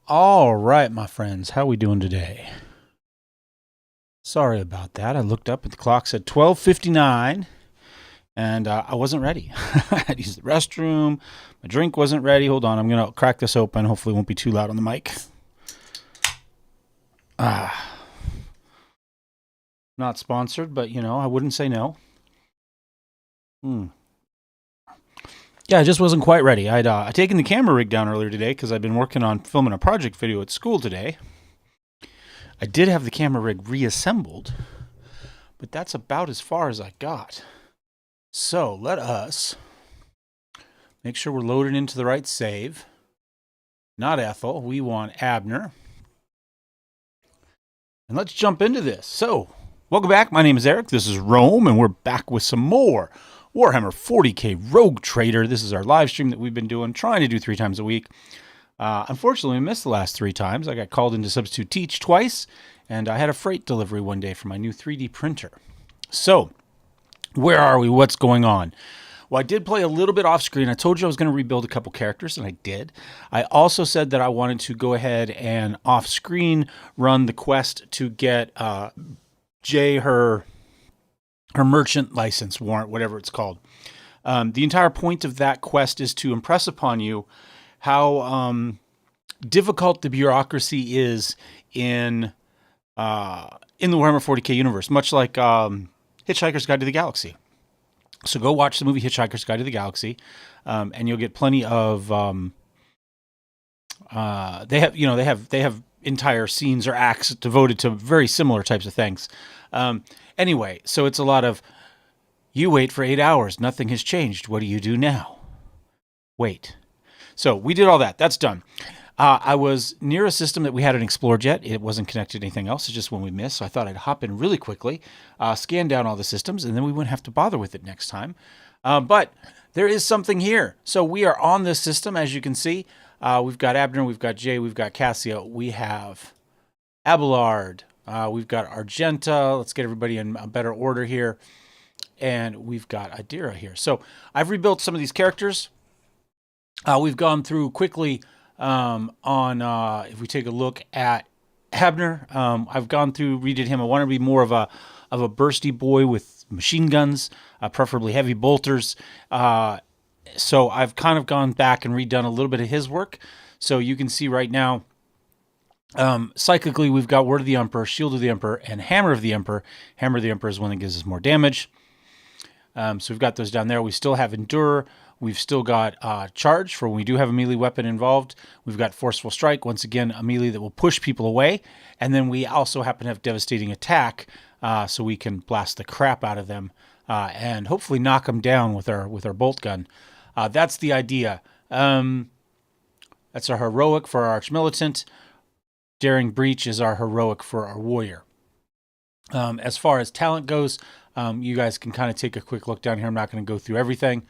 All right, my friends, how we doing today? Sorry about that. I looked up at the clock, said 12:59, and I wasn't ready. I had to use the restroom. My drink wasn't ready. Hold on, I'm gonna crack this open. Hopefully, it won't be too loud on the mic. Ah, not sponsored, but I wouldn't say no. Hmm. Yeah, I just wasn't quite ready. I'd taken the camera rig down earlier today because I've been working on filming a project video at school today. I did have the camera rig reassembled, but that's about as far as I got. So let us make sure we're loaded into the right save. Not Ethel. We want Abner. And let's jump into this. So, welcome back. My name is Eric. This is Rome, and we're back with some more Warhammer 40k Rogue Trader. This is our live stream that we've been doing, trying to do 3 times a week. Unfortunately, we missed the last 3 times. I got called in to substitute teach twice, and I had a freight delivery one day for my new 3D printer. So, where are we? What's going on? Well, I did play a little bit off screen. I told you I was going to rebuild a couple characters, and I did. I also said that I wanted to go ahead and off screen run the quest to get Jay her merchant license warrant, whatever it's called. The entire point of that quest is to impress upon you how difficult the bureaucracy is in the Warhammer 40k universe, much like Hitchhiker's Guide to the Galaxy. So go watch the movie Hitchhiker's Guide to the Galaxy, and you'll get plenty of. They have entire scenes or acts devoted to very similar types of things. Anyway, so it's a lot of you wait for 8 hours, nothing has changed. What do you do now? Wait. So we did all that. That's done. I was near a system that we hadn't explored yet. It wasn't connected to anything else. It's just one we missed. So I thought I'd hop in really quickly, scan down all the systems, and then we wouldn't have to bother with it next time. But there is something here. So we are on this system, as you can see. We've got Abner, we've got Jay, we've got Cassio, we have Abelard, we've got Argenta. Let's get everybody in a better order here. And we've got Adira here. So I've rebuilt some of these characters. We've gone through quickly if we take a look at Abner, I've gone through, redid him. I want to be more of a bursty boy with machine guns, preferably heavy bolters. So I've kind of gone back and redone a little bit of his work. So you can see right now, cyclically, we've got Word of the Emperor, Shield of the Emperor, and Hammer of the Emperor. Hammer of the Emperor is one that gives us more damage. So we've got those down there. We still have Endure. We've still got Charge for when we do have a melee weapon involved. We've got Forceful Strike, once again, a melee that will push people away. And then we also happen to have Devastating Attack, so we can blast the crap out of them and hopefully knock them down with our bolt gun. That's the idea. That's our Heroic for our Archmilitant. Daring Breach is our Heroic for our Warrior. As far as talent goes, you guys can kind of take a quick look down here. I'm not going to go through everything.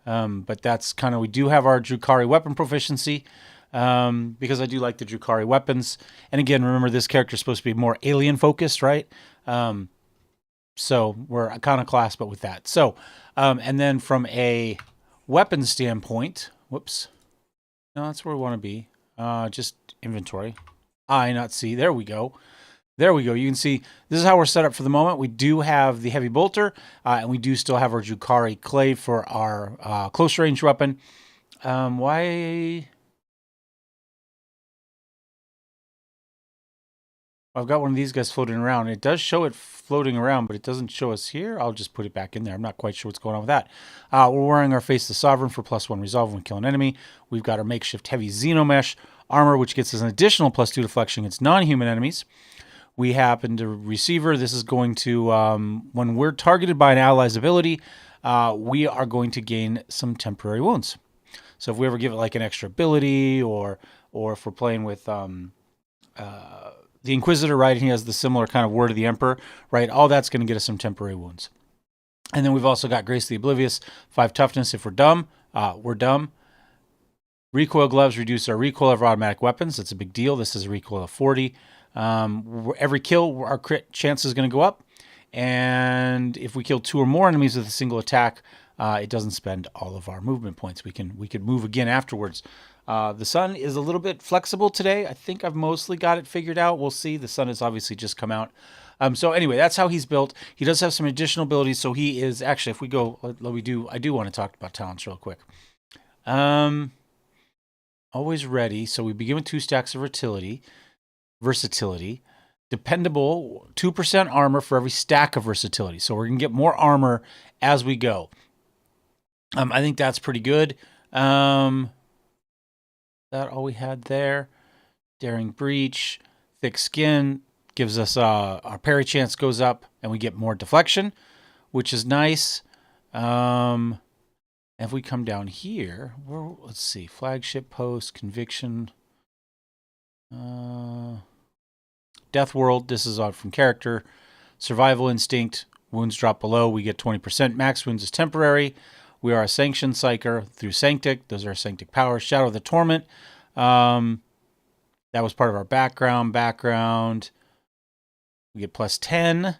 But that's kind of, we do have our Drukhari weapon proficiency, because I do like the Drukhari weapons. And again, remember, this character is supposed to be more alien focused, right? So we're a kind of class, but with that. So, and then from a weapon standpoint, whoops, no, that's where we want to be. Just inventory. I, not C. There we go. There we go. You can see this is how we're set up for the moment. We do have the heavy bolter, and we do still have our Drukhari clay for our close range weapon. Why? I've got one of these guys floating around. It does show it floating around, but it doesn't show us here. I'll just put it back in there. I'm not quite sure what's going on with that. We're wearing our Face the Sovereign for +1 resolve when we kill an enemy. We've got our makeshift heavy Xenomesh armor, which gets us an additional +2 deflection against non-human enemies. We happen to Receiver. This is going to, when we're targeted by an ally's ability, we are going to gain some temporary wounds. So if we ever give it like an extra ability, or if we're playing with the Inquisitor, right, and he has the similar kind of Word of the Emperor, right, all that's going to get us some temporary wounds. And then we've also got Grace the Oblivious, 5 toughness. If we're dumb, we're dumb. Recoil gloves reduce our recoil of automatic weapons. That's a big deal. This is a recoil of 40. Every kill, our crit chance is going to go up. And if we kill 2 or more enemies with a single attack, it doesn't spend all of our movement points. We can move again afterwards. The sun is a little bit flexible today. I think I've mostly got it figured out. We'll see. The sun has obviously just come out. So anyway, that's how he's built. He does have some additional abilities. So he is actually, if we go, I do want to talk about talents real quick. Always ready. So we begin with 2 stacks of versatility. Dependable, 2% armor for every stack of versatility. So we're going to get more armor as we go. I think that's pretty good. That all we had there. Daring Breach, Thick Skin gives us our parry chance goes up, and we get more deflection, which is nice. If we come down here, let's see, Flagship Post, Conviction, Death World. This is out from character. Survival Instinct. Wounds drop below. We get 20%. Max wounds is temporary. We are a Sanctioned Psyker through Sanctic. Those are our Sanctic powers. Shadow of the Torment. That was part of our background. We get plus 10.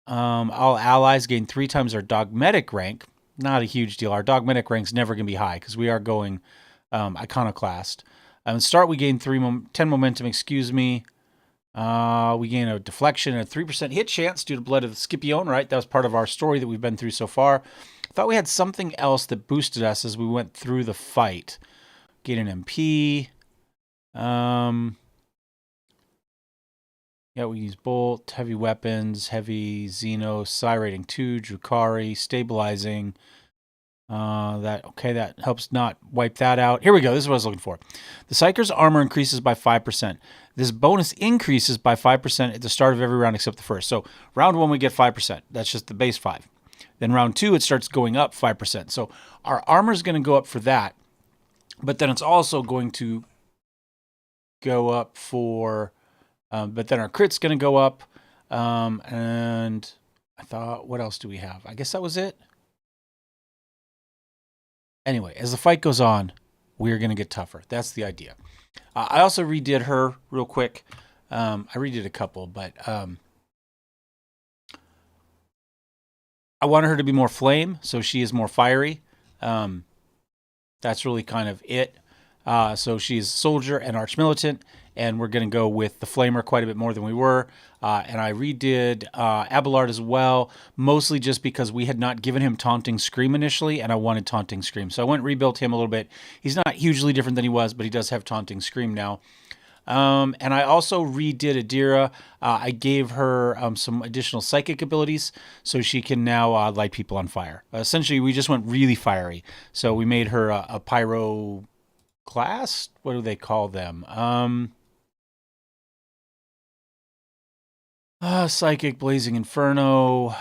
All allies gain 3 times our dogmatic rank. Not a huge deal. Our dogmatic rank's never going to be high because we are going iconoclast. Start, we gain 10 momentum, excuse me. We gain a deflection and a 3% hit chance due to Blood of the Scipione, right? That was part of our story that we've been through so far. I thought we had something else that boosted us as we went through the fight. Gain an MP. Yeah, we use Bolt, heavy weapons, heavy Xeno, Psi rating 2, Drukhari, stabilizing. That helps not wipe that out. Here we go. This is what I was looking for. The Psyker's armor increases by 5%. This bonus increases by 5% at the start of every round except the first. So round 1, we get 5%. That's just the base 5. Then round 2, it starts going up 5%. So our armor is going to go up for that. But then it's also going to go up for... but then our crit's going to go up. And I thought, what else do we have? I guess that was it. Anyway, as the fight goes on, we're going to get tougher. That's the idea. I also redid her real quick. I redid a couple, but I wanted her to be more flame, so she is more fiery. That's really kind of it. So she's soldier and archmilitant, and we're going to go with the flamer quite a bit more than we were. And I redid Abelard as well, mostly just because we had not given him Taunting Scream initially, and I wanted Taunting Scream. So I went and rebuilt him a little bit. He's not hugely different than he was, but he does have Taunting Scream now. And I also redid Adira. I gave her some additional psychic abilities, so she can now light people on fire. Essentially, we just went really fiery. So we made her a pyro class. What do they call them? Psychic, Blazing Inferno.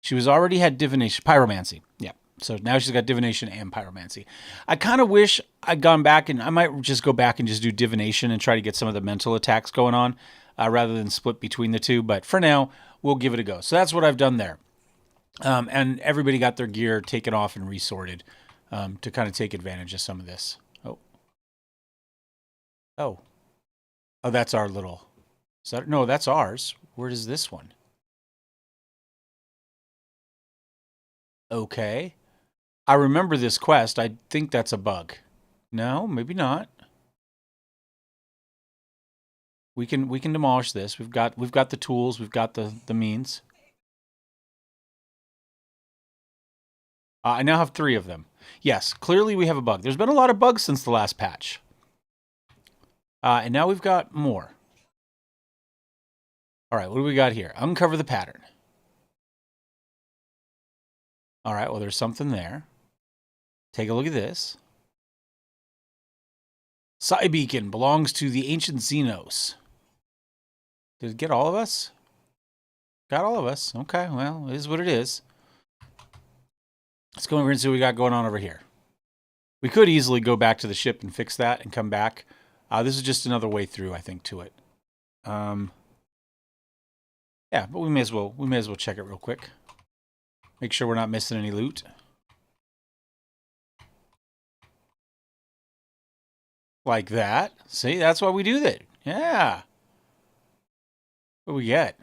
She was already had divination, pyromancy. Yeah. So now she's got divination and pyromancy. I kind of wish I'd gone back, and I might just go back and just do divination and try to get some of the mental attacks going on rather than split between the two. But for now, we'll give it a go. So that's what I've done there. And everybody got their gear taken off and resorted to kind of take advantage of some of this. Oh, that's our little... No, that's ours. Where is this one? Okay. I remember this quest. I think that's a bug. No, maybe not. We can demolish this. We've got the tools. We've got the means. I now have 3 of them. Yes, clearly we have a bug. There's been a lot of bugs since the last patch. And now we've got more. All right, what do we got here? Uncover the pattern. All right, well, there's something there. Take a look at this. Psi Beacon belongs to the ancient Xenos. Did it get all of us? Got all of us. Okay, well, it is what it is. Let's go over and see what we got going on over here. We could easily go back to the ship and fix that and come back. This is just another way through, I think, to it. Yeah, but we may as well check it real quick. Make sure we're not missing any loot. Like that. See, that's why we do that. Yeah. What do we get?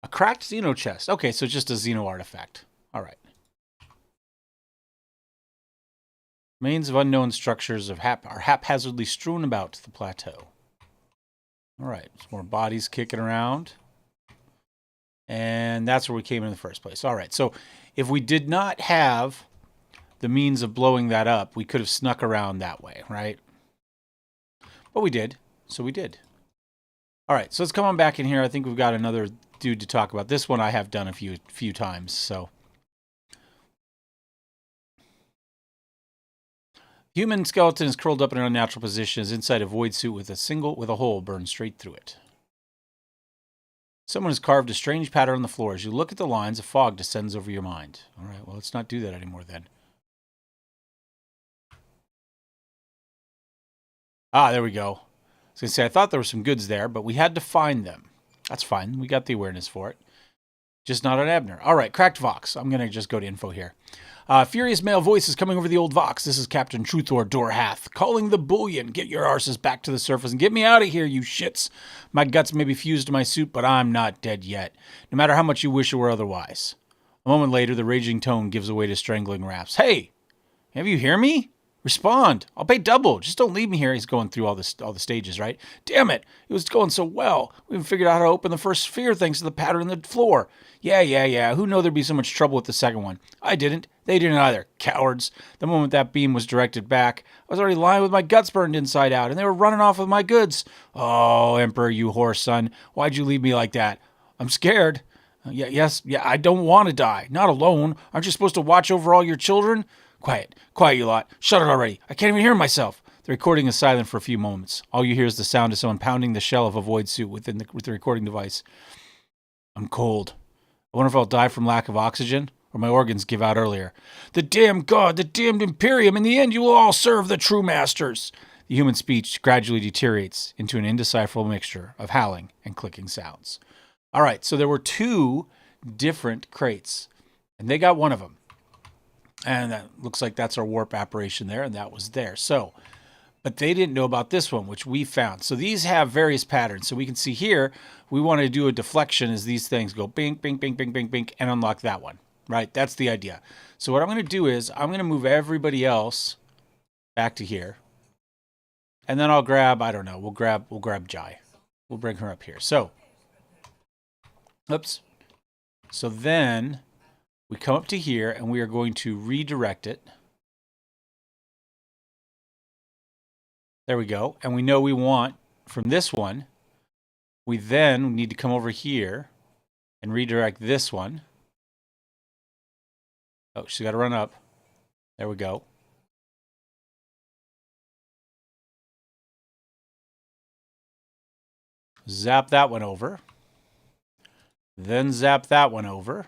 A cracked Xeno chest. Okay, so just a Xeno artifact. All right. Remains of unknown structures are haphazardly strewn about the plateau. All right, some more bodies kicking around. And that's where we came in the first place. All right, so if we did not have the means of blowing that up, we could have snuck around that way, right? But we did, so we did. All right, so let's come on back in here. I think we've got another dude to talk about. This one I have done a few times, so. Human skeleton is curled up in an unnatural position, is inside a void suit with a hole burned straight through it. Someone has carved a strange pattern on the floor. As you look at the lines, a fog descends over your mind. All right, well, let's not do that anymore then. Ah, there we go. I was going to say, I thought there were some goods there, but we had to find them. That's fine. We got the awareness for it. Just not on Abner. All right, cracked Vox. I'm going to just go to info here. Furious male voices coming over the old Vox. This is Captain Truthor Dorhath calling the bullion. Get your arses back to the surface and get me out of here, you shits. My guts may be fused to my suit, but I'm not dead yet, no matter how much you wish it were otherwise. A moment later, the raging tone gives way to strangling raps. Hey, have you hear me? Respond. I'll pay double. Just don't leave me here. He's going through all the stages, right? Damn it. It was going so well. We even figured out how to open the first sphere thanks to the pattern in the floor. Yeah. Who knew there'd be so much trouble with the second one? I didn't. They didn't either. Cowards. The moment that beam was directed back, I was already lying with my guts burned inside out, and they were running off with my goods. Oh, Emperor, you whore son. Why'd you leave me like that? I'm scared. Yes, I don't want to die. Not alone. Aren't you supposed to watch over all your children? Quiet, you lot. Shut it already. I can't even hear myself. The recording is silent for a few moments. All you hear is the sound of someone pounding the shell of a void suit with the recording device. I'm cold. I wonder if I'll die from lack of oxygen, or my organs give out earlier. The damned god, the damned Imperium, in the end you will all serve the true masters. The human speech gradually deteriorates into an indecipherable mixture of howling and clicking sounds. All right, so there were two different crates, and they got one of them. And that looks like that's our warp apparition there, and that was there. So, but they didn't know about this one, which we found. So these have various patterns. So we can see here, we want to do a deflection as these things go bink, bink, bink, bink, bink, bink, and unlock that one, right? That's the idea. So what I'm going to do is I'm going to move everybody else back to here. And then I'll grab, I don't know, we'll grab Jai. We'll bring her up here. So, oops. So then we come up to here, and we are going to redirect it. There we go. And we know we want, from this one, we then need to come over here and redirect this one. Oh, she's got to run up. There we go. Zap that one over. Then zap that one over.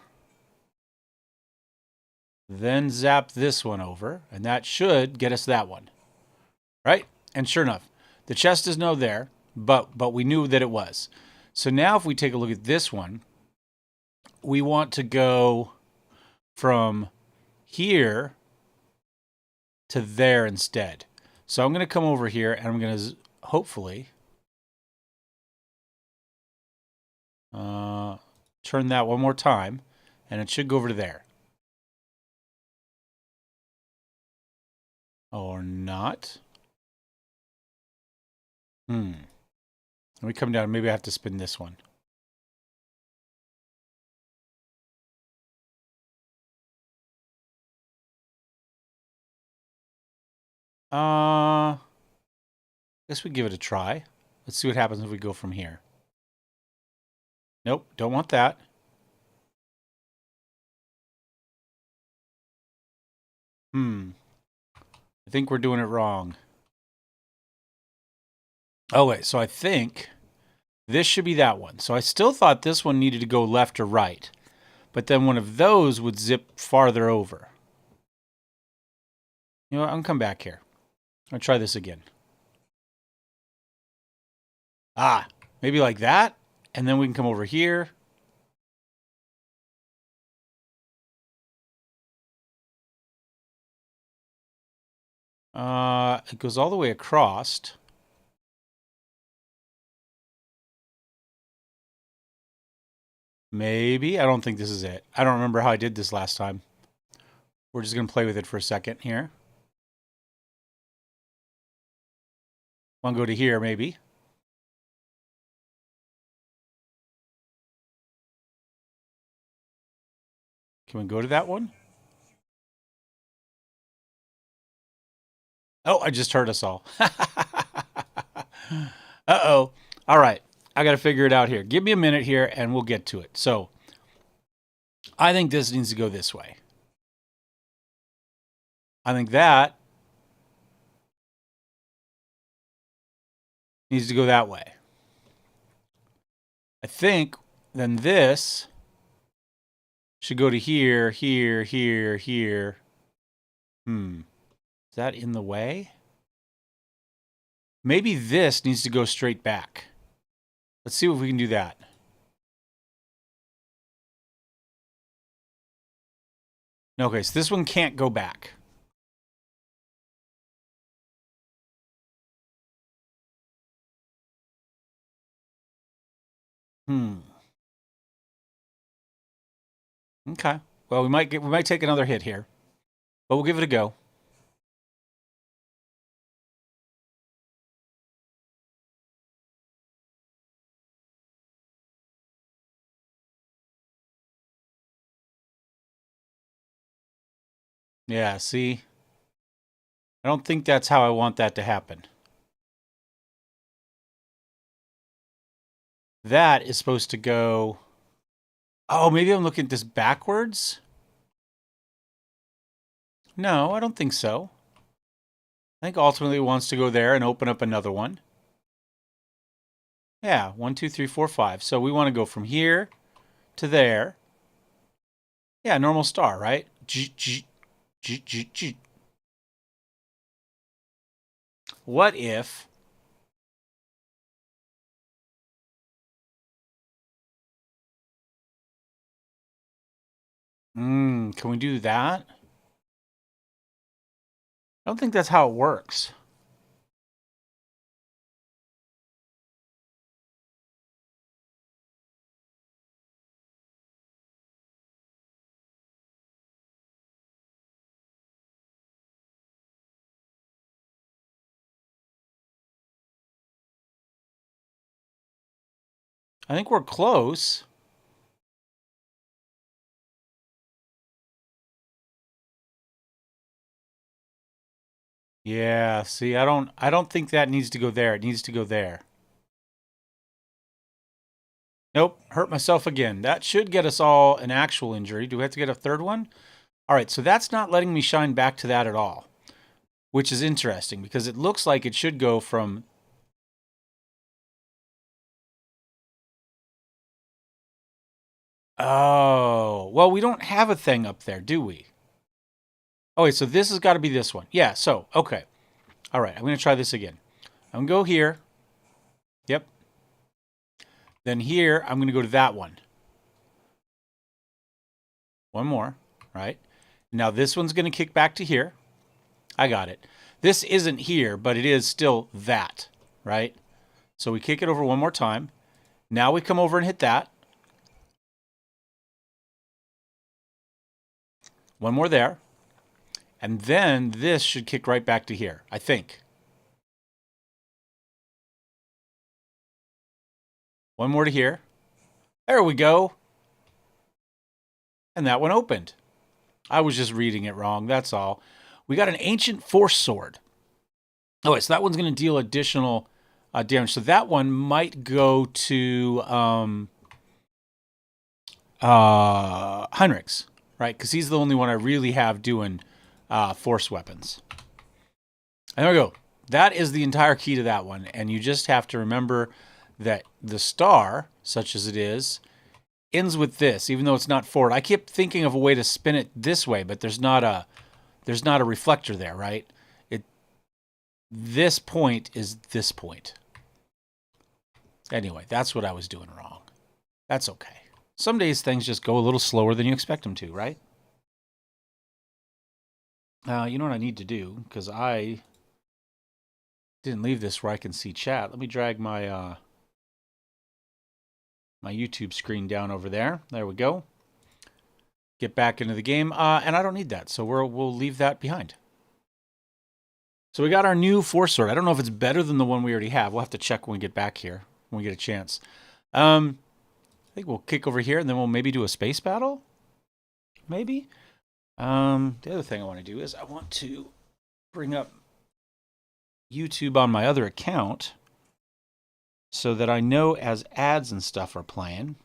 Then zap this one over, and that should get us that one, right? And sure enough, the chest is no there, but we knew that it was. So now if we take a look at this one, we want to go from here to there instead. So I'm going to come over here, and I'm going to hopefully turn that one more time, and it should go over to there. Or not. Let me come down. Maybe I have to spin this one. Guess we give it a try. Let's see what happens if we go from here. Nope, don't want that. I think we're doing it wrong. Oh, wait. So I think this should be that one. So I still thought this one needed to go left or right. But then one of those would zip farther over. You know what? I'm going to come back here. I'll try this again. Maybe like that. And then we can come over here. It goes all the way across. Maybe. I don't think this is it. I don't remember how I did this last time. We're just going to play with it for a second here. Want to go to here, maybe. Can we go to that one? Oh, I just heard us all. Uh-oh. All right. I got to figure it out here. Give me a minute here and we'll get to it. So I think this needs to go this way. I think that needs to go that way. I think then this should go to here, here, here, here. Is that in the way? Maybe this needs to go straight back. Let's see if we can do that. Okay, so this one can't go back. Okay. Well, we might take another hit here, but we'll give it a go. Yeah, see? I don't think that's how I want that to happen. That is supposed to go... Oh, maybe I'm looking at this backwards? No, I don't think so. I think ultimately it wants to go there and open up another one. Yeah, 1, 2, 3, 4, 5. So we want to go from here to there. Yeah, normal star, right? What if... can we do that? I don't think that's how it works. I think we're close. Yeah, see, I don't think that needs to go there. It needs to go there. Nope, hurt myself again. That should get us all an actual injury. Do we have to get a third one? All right, so that's not letting me shine back to that at all, which is interesting because it looks like it should go from... Oh, well, we don't have a thing up there, do we? Oh, wait, so this has got to be this one. Yeah, so, okay. All right, I'm going to try this again. I'm going to go here. Yep. Then here, I'm going to go to that one. One more, right? Now this one's going to kick back to here. I got it. This isn't here, but it is still that, right? So we kick it over one more time. Now we come over and hit that. One more there. And then this should kick right back to here, I think. One more to here. There we go. And that one opened. I was just reading it wrong, that's all. We got an Ancient Force Sword. Oh, wait, so that one's going to deal additional damage. So that one might go to Heinrich's, right? Because he's the only one I really have doing force weapons. And there we go. That is the entire key to that one. And you just have to remember that the star, such as it is, ends with this, even though it's not forward. I kept thinking of a way to spin it this way, but there's not a reflector there, right? This point is this point. Anyway, that's what I was doing wrong. That's okay. Some days things just go a little slower than you expect them to, right? You know what I need to do, because I didn't leave this where I can see chat. Let me drag my my YouTube screen down over there. There we go. Get back into the game, and I don't need that, so we'll leave that behind. So we got our new force sword. I don't know if it's better than the one we already have. We'll have to check when we get back here, when we get a chance. I think we'll kick over here, and then we'll maybe do a space battle? Maybe? The other thing I want to do is I want to bring up YouTube on my other account so that I know as ads and stuff are playing,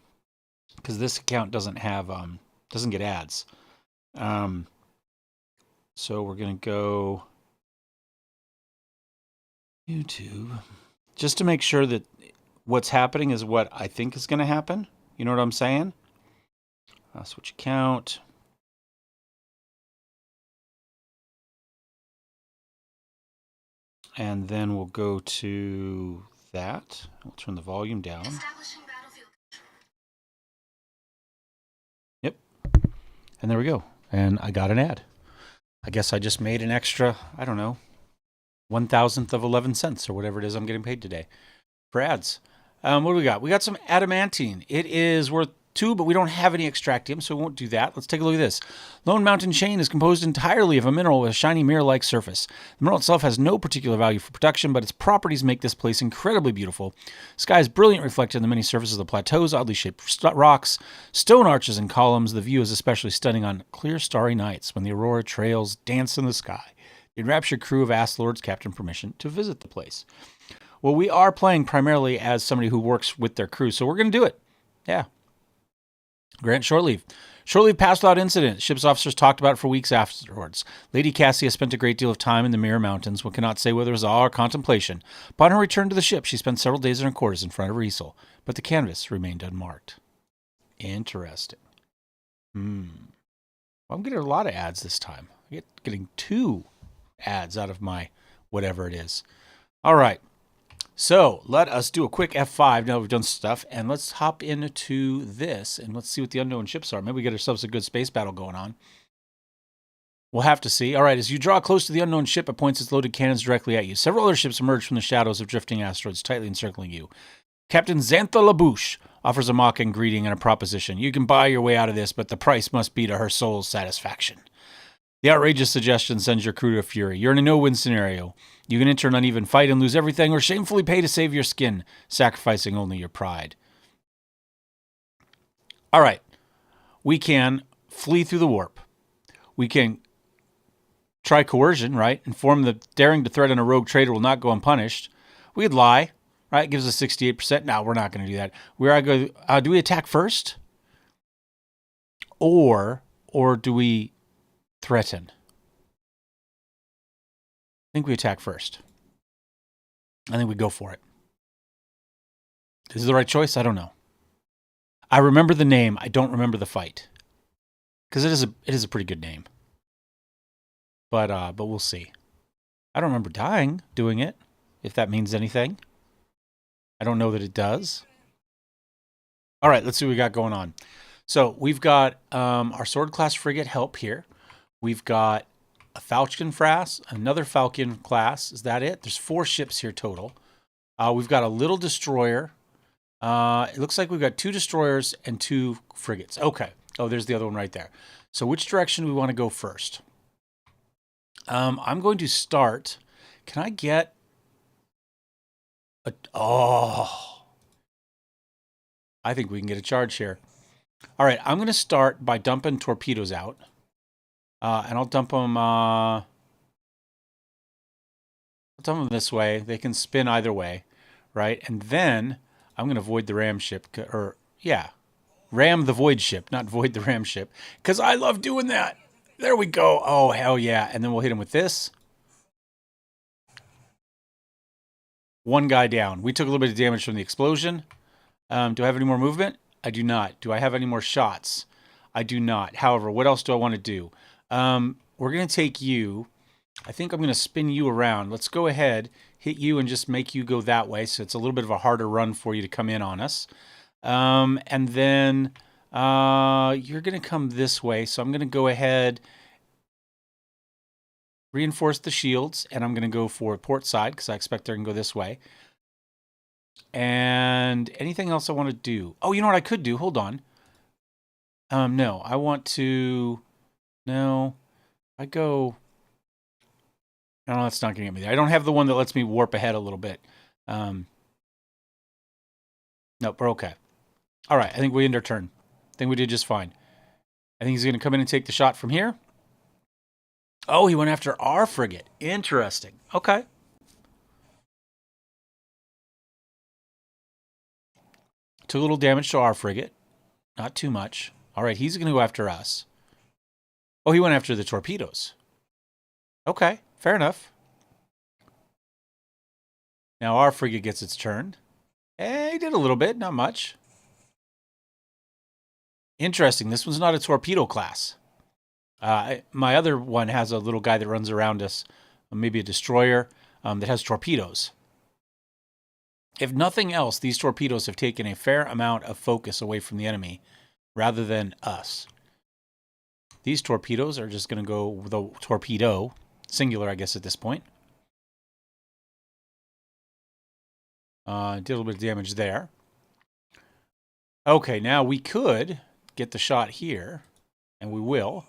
because this account doesn't have doesn't get ads. So we're gonna go YouTube just to make sure that what's happening is what I think is going to happen. You know what I'm saying? Switch account. And then we'll go to that. We'll turn the volume down. Yep. And there we go. And I got an ad. I guess I just made an extra, I don't know, 1,000th of 11 cents or whatever it is I'm getting paid today for ads. What do we got? We got some adamantine. It is worth 2, but we don't have any extractium, so we won't do that. Let's take a look at this. Lone Mountain Chain is composed entirely of a mineral with a shiny mirror-like surface. The mineral itself has no particular value for production, but its properties make this place incredibly beautiful. Sky is brilliant, reflected in the many surfaces of the plateaus, oddly shaped rocks, stone arches, and columns. The view is especially stunning on clear, starry nights when the aurora trails dance in the sky. The enraptured crew have asked Lord's Captain permission to visit the place. Well, we are playing primarily as somebody who works with their crew, so we're going to do it. Yeah. Grant short leave. Short leave passed without incident. Ship's officers talked about it for weeks afterwards. Lady Cassia spent a great deal of time in the Mirror Mountains. One cannot say whether it was awe or contemplation. Upon her return to the ship, she spent several days in her quarters in front of her easel, but the canvas remained unmarked. Interesting. Well, I'm getting a lot of ads this time. I'm getting 2 ads out of my whatever it is. All right. So let us do a quick F5 now we've done stuff, and let's hop into this, and let's see what the unknown ships are. Maybe we get ourselves a good space battle going on. We'll have to see. All right, as you draw close to the unknown ship, it points its loaded cannons directly at you. Several other ships emerge from the shadows of drifting asteroids, tightly encircling you. Captain Xantha Labouche offers a mocking greeting and a proposition. You can buy your way out of this, but the price must be to her soul's satisfaction. The outrageous suggestion sends your crew to fury. You're in a no-win scenario. You can enter an uneven fight and lose everything, or shamefully pay to save your skin, sacrificing only your pride. All right. We can flee through the warp. We can try coercion, right? Inform the daring to threaten a rogue trader will not go unpunished. We could lie, right? It gives us 68%. No, we're not going to do that. Do we attack first? Or do we threaten? I think we attack first. I think we go for it. Is it the right choice? I don't know. I remember the name. I don't remember the fight. Because it is a pretty good name. But we'll see. I don't remember dying doing it, if that means anything. I don't know that it does. All right, let's see what we got going on. So we've got our sword class frigate help here. We've got a Falcon class, another Falcon class. Is that it? There's 4 ships here total. We've got a little destroyer. It looks like we've got 2 destroyers and 2 frigates. Okay. Oh, there's the other one right there. So which direction do we want to go first? I'm going to start. Can I get a... Oh. I think we can get a charge here. All right. I'm going to start by dumping torpedoes out. And I'll dump them... I'll dump them this way. They can spin either way. Right? And then I'm going to void the ram ship. Or, yeah. Ram the void ship, not void the ram ship. Because I love doing that. There we go. Oh, hell yeah. And then we'll hit him with this. 1 guy down. We took a little bit of damage from the explosion. Do I have any more movement? I do not. Do I have any more shots? I do not. However, what else do I want to do? We're going to take you. I think I'm going to spin you around. Let's go ahead, hit you, and just make you go that way. So it's a little bit of a harder run for you to come in on us. And then you're going to come this way. So I'm going to go ahead, reinforce the shields, and I'm going to go for port side because I expect they're going to go this way. And anything else I want to do? Oh, you know what I could do? Hold on. No, I want to... No, I go... No, that's not going to get me there. I don't have the one that lets me warp ahead a little bit. Nope, we're okay. All right, I think we end our turn. I think we did just fine. I think he's going to come in and take the shot from here. Oh, he went after our frigate. Interesting. Okay. Took a little damage to our frigate. Not too much. All right, he's going to go after us. Oh, he went after the torpedoes. Okay, fair enough. Now our frigate gets its turn. He did a little bit, not much. Interesting. This one's not a torpedo class. My other one has a little guy that runs around us, maybe a destroyer that has torpedoes. If nothing else, these torpedoes have taken a fair amount of focus away from the enemy rather than us. These torpedoes are just going to go with a torpedo, singular, I guess, at this point. Did a little bit of damage there. Okay, now we could get the shot here, and we will.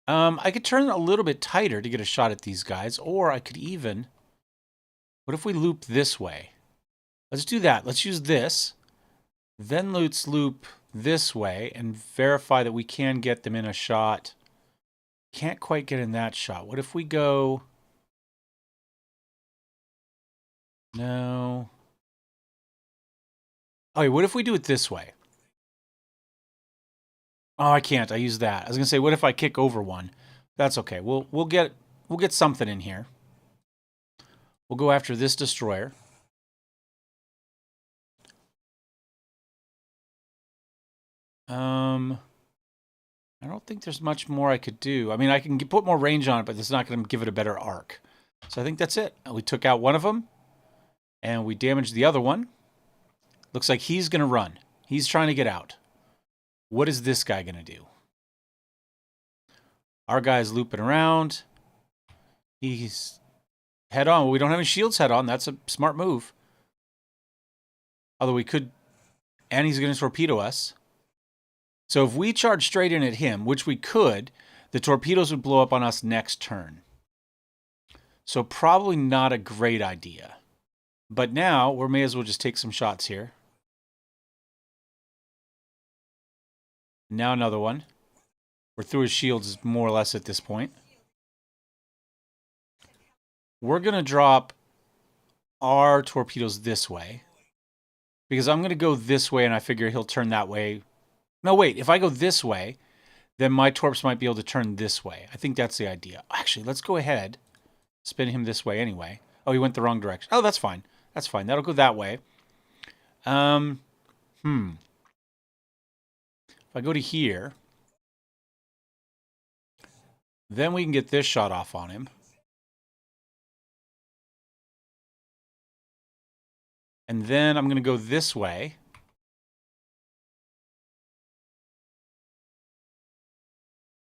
I could turn a little bit tighter to get a shot at these guys, or I could even... What if we loop this way? Let's do that. Let's use this. Then let's loop this way and verify that we can get them in a shot. Can't quite get in that shot. What if we go... No. Okay, what if we do it this way? Oh, I can't. I use that. I was gonna say, what if I kick over one? That's okay. We'll get something in here. We'll go after this destroyer. I don't think there's much more I could do. I mean, I can put more range on it, but it's not going to give it a better arc. So I think that's it. We took out one of them, and we damaged the other one. Looks like he's going to run. He's trying to get out. What is this guy going to do? Our guy's looping around. He's head on. Well, we don't have any shields head on. That's a smart move. Although we could... And he's going to torpedo us. So if we charge straight in at him, which we could, the torpedoes would blow up on us next turn. So probably not a great idea. But now, we may as well just take some shots here. Now another one. We're through his shields more or less at this point. We're going to drop our torpedoes this way. Because I'm going to go this way, and I figure he'll turn that way. No, wait. If I go this way, then my torps might be able to turn this way. I think that's the idea. Actually, let's go ahead. Spin him this way anyway. Oh, he went the wrong direction. Oh, that's fine. That's fine. That'll go that way. If I go to here, then we can get this shot off on him. And then I'm going to go this way.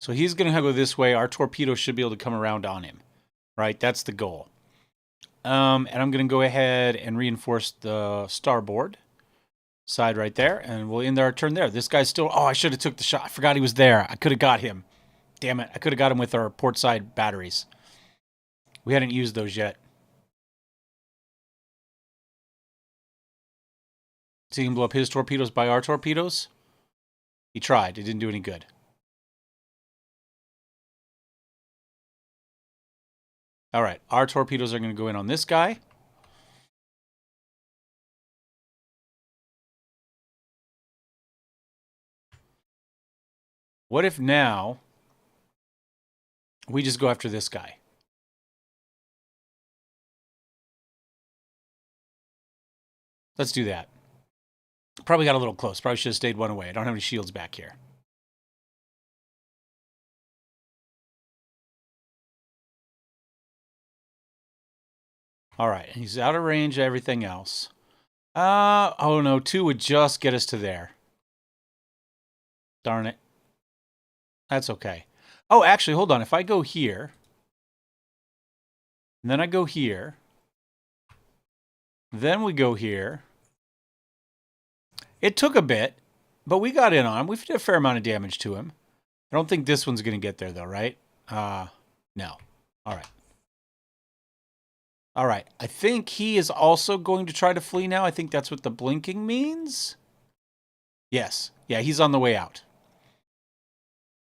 So he's going to go this way. Our torpedo should be able to come around on him. Right? That's the goal. And I'm going to go ahead and reinforce the starboard side right there. And we'll end our turn there. This guy's still... Oh, I should have took the shot. I forgot he was there. I could have got him. Damn it. I could have got him with our port side batteries. We hadn't used those yet. See him blow up his torpedoes by our torpedoes? He tried. It didn't do any good. All right. Our torpedoes are going to go in on this guy. What if now we just go after this guy? Let's do that. Probably got a little close. Probably should have stayed one away. I don't have any shields back here. All right. He's out of range of everything else. Oh no. 2 would just get us to there. Darn it. That's okay. Oh, actually, hold on. If I go here, and then I go here, then we go here. It took a bit, but we got in on him. We did a fair amount of damage to him. I don't think this one's going to get there, though, right? No. All right. All right. I think he is also going to try to flee now. I think that's what the blinking means. Yes. Yeah, he's on the way out.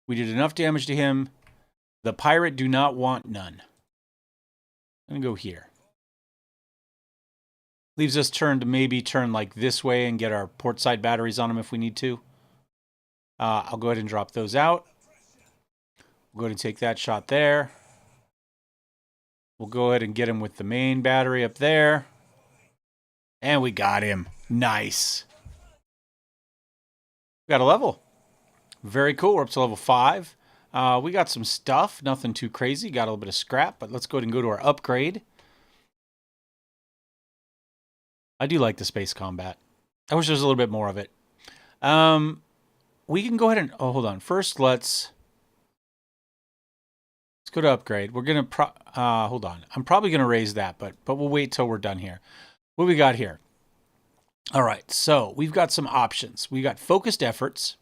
We did enough damage to him. The pirate do not want none. I'm going to go here. Leaves us turn to maybe turn like this way and get our port side batteries on him if we need to. I'll go ahead and drop those out. We'll go ahead and take that shot there. We'll go ahead and get him with the main battery up there. And we got him. Nice. Got a level. Very cool. We're up to level 5. We got some stuff. Nothing too crazy. Got a little bit of scrap. But let's go ahead and go to our upgrade. I do like the space combat. I wish there was a little bit more of it. We can go ahead and... Oh, hold on. First, let's go to upgrade. We're going to... hold on. I'm probably going to raise that, but we'll wait till we're done here. What do we got here? All right, so we've got some options. We got focused efforts.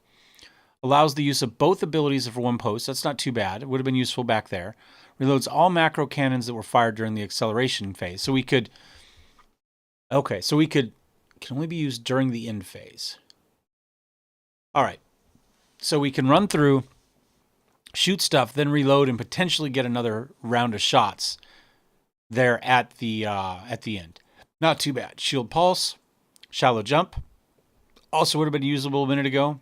Allows the use of both abilities for one post. That's not too bad. It would have been useful back there. Reloads all macro cannons that were fired during the acceleration phase. So we could... Okay, so we could... Can only be used during the end phase. All right. So we can run through, shoot stuff, then reload, and potentially get another round of shots there at the end. Not too bad. Shield pulse, shallow jump. Also would have been usable a minute ago.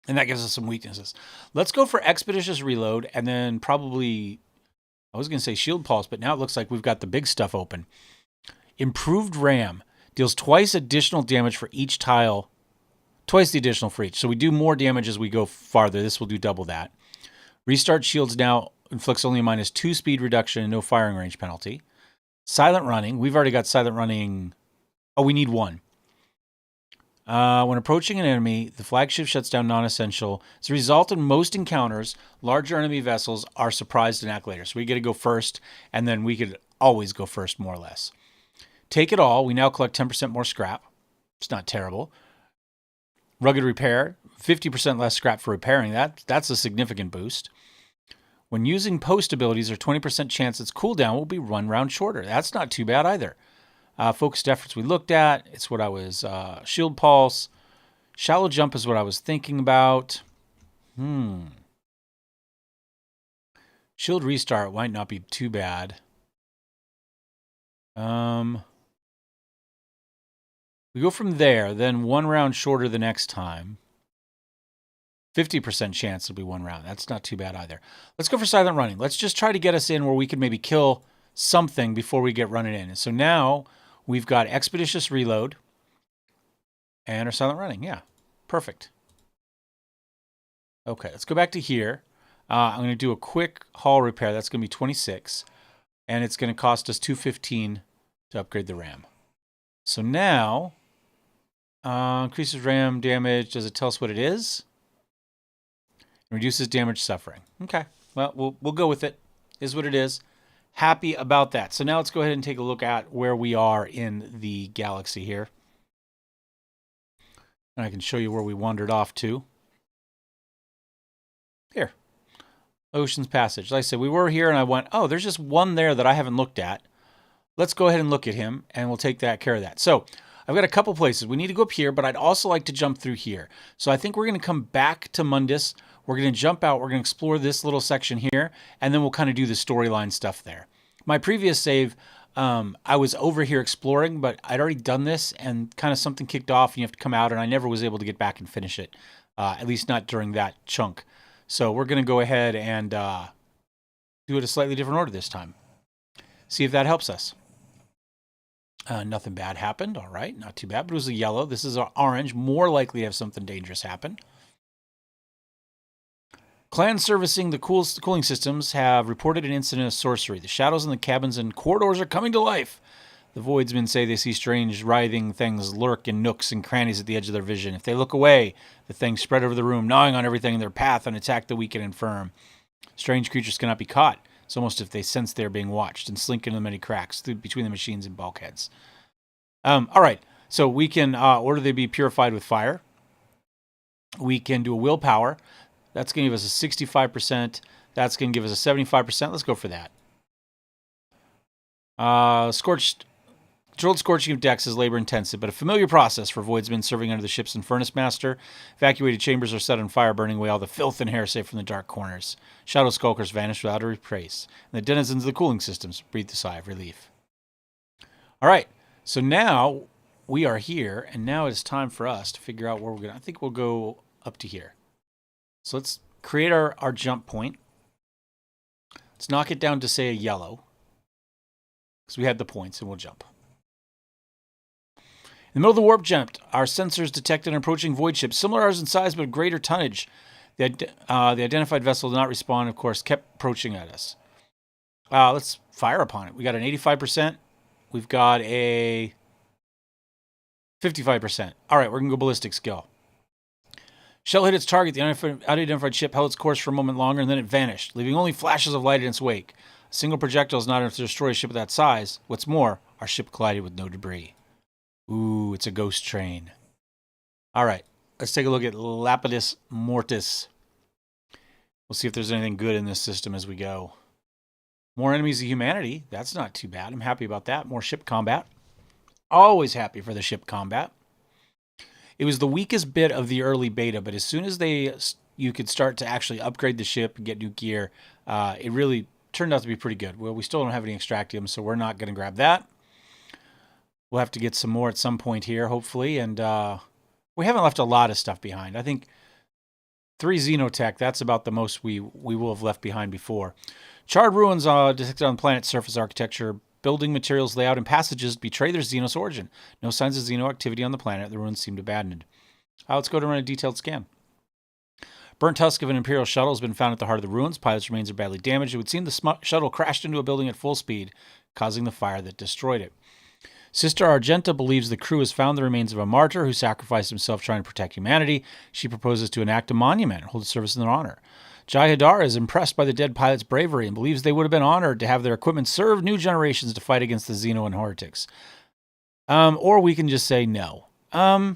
And that gives us some weaknesses. Let's go for expeditious reload, and then probably, I was going to say shield pulse, but now it looks like we've got the big stuff open. Improved RAM deals twice additional damage for each tile. Twice the additional for each. So we do more damage as we go farther. This will do double that. Restart shields now inflicts only a -2 speed reduction and no firing range penalty. Silent running. We've already got silent running. Oh, we need one. When approaching an enemy, the flagship shuts down non-essential. As a result, in most encounters, larger enemy vessels are surprised and act later. So we get to go first, and then we could always go first, more or less. Take it all. We now collect 10% more scrap. It's not terrible. Rugged repair, 50% less scrap for repairing. That's a significant boost. When using post abilities, there's 20% chance its cooldown will be 1 round shorter. That's not too bad either. Focused efforts we looked at. It's what I was... shield pulse. Shallow jump is what I was thinking about. Shield restart might not be too bad. We go from there, then 1 round shorter the next time. 50% chance it'll be 1 round. That's not too bad either. Let's go for silent running. Let's just try to get us in where we can maybe kill something before we get running in. And so now we've got expeditious reload and our silent running. Yeah, perfect. Okay, let's go back to here. I'm going to do a quick hull repair. That's going to be 26. And it's going to cost us 215 to upgrade the RAM. So now... increases RAM damage. Does it tell us what it is? Reduces damage suffering. Okay. Well, we'll go with it. Is what it is. Happy about that. So now let's go ahead and take a look at where we are in the galaxy here. And I can show you where we wandered off to. Here. Ocean's Passage. Like I said, we were here and I went, oh, there's just one there that I haven't looked at. Let's go ahead and look at him and we'll take care of that. So I've got a couple places. We need to go up here, but I'd also like to jump through here. So I think we're going to come back to Mundus. We're going to jump out. We're going to explore this little section here, and then we'll kind of do the storyline stuff there. My previous save, I was over here exploring, but I'd already done this, and kind of something kicked off, and you have to come out, and I never was able to get back and finish it, at least not during that chunk. So we're going to go ahead and do it a slightly different order this time. See if that helps us. Nothing bad happened. All right, not too bad, but it was a yellow. This is an orange. More likely to have something dangerous happen. Clans servicing the cooling systems have reported an incident of sorcery. The shadows in the cabins and corridors are coming to life. The Voidsmen say they see strange, writhing things lurk in nooks and crannies at the edge of their vision. If they look away, the things spread over the room, gnawing on everything in their path and attack the weak and infirm. Strange creatures cannot be caught. It's almost as if they sense they're being watched and slink into the many cracks between the machines and bulkheads. All right, so we can order they be purified with fire. We can do a willpower. That's going to give us a 65%. That's going to give us a 75%. Let's go for that. Controlled scorching of decks is labor intensive, but a familiar process for voidsmen serving under the ships and furnace master. Evacuated chambers are set on fire, burning away all the filth and heresy from the dark corners. Shadow skulkers vanish without a retrace, and the denizens of the cooling systems breathe a sigh of relief. All right, so now we are here, and now it's time for us to figure out where we're going. I think we'll go up to here. So let's create our jump point. Let's knock it down to, say, a yellow, because we had the points, and we'll jump. In the middle of the warp jump, our sensors detected an approaching void ship, similar to ours in size but greater tonnage. The identified vessel did not respond, of course, kept approaching at us. Let's fire upon it. We got an 85%. We've got a 55%. All right, we're going to go ballistic skill. Shell hit its target. The unidentified ship held its course for a moment longer, and then it vanished, leaving only flashes of light in its wake. A single projectile is not enough to destroy a ship of that size. What's more, our ship collided with no debris. Ooh, it's a ghost train. All right, let's take a look at Lapidus Mortis. We'll see if there's anything good in this system as we go. More enemies of humanity. That's not too bad. I'm happy about that. More ship combat. Always happy for the ship combat. It was the weakest bit of the early beta, but as soon as you could start to actually upgrade the ship and get new gear, it really turned out to be pretty good. Well, we still don't have any extractium, so we're not going to grab that. We'll have to get some more at some point here, hopefully, and we haven't left a lot of stuff behind. I think 3 Xenotech, that's about the most we will have left behind before. Charred ruins detected on the planet's surface architecture. Building materials, layout, and passages betray their Xenos origin. No signs of Xeno activity on the planet. The ruins seemed abandoned. Let's go to run a detailed scan. Burnt husk of an Imperial shuttle has been found at the heart of the ruins. Pilot's remains are badly damaged. It would seem the shuttle crashed into a building at full speed, causing the fire that destroyed it. Sister Argenta believes the crew has found the remains of a martyr who sacrificed himself trying to protect humanity. She proposes to enact a monument and hold a service in their honor. Jai Hadar is impressed by the dead pilot's bravery and believes they would have been honored to have their equipment serve new generations to fight against the Xeno and heretics. Or we can just say no. I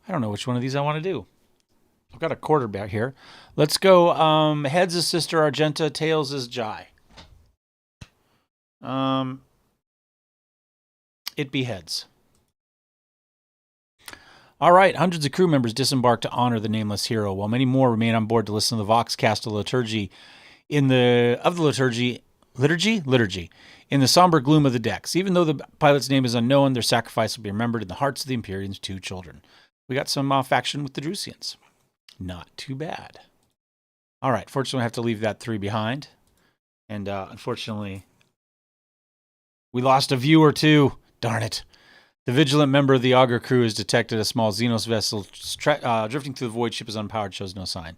don't know which one of these I want to do. I've got a quarterback here. Let's go. Heads is Sister Argenta. Tails is Jai. It be heads. All right, hundreds of crew members disembarked to honor the nameless hero, while many more remain on board to listen to the Voxcast of liturgy in the somber gloom of the decks. Even though the pilot's name is unknown, their sacrifice will be remembered in the hearts of the Empyrean's 2 children. We got some faction with the Drusians. Not too bad. All right, fortunately, I have to leave that 3 behind. And unfortunately, we lost a view or 2. Darn it. The vigilant member of the Augur crew has detected a small Xenos vessel drifting through the void. Ship is unpowered, shows no sign.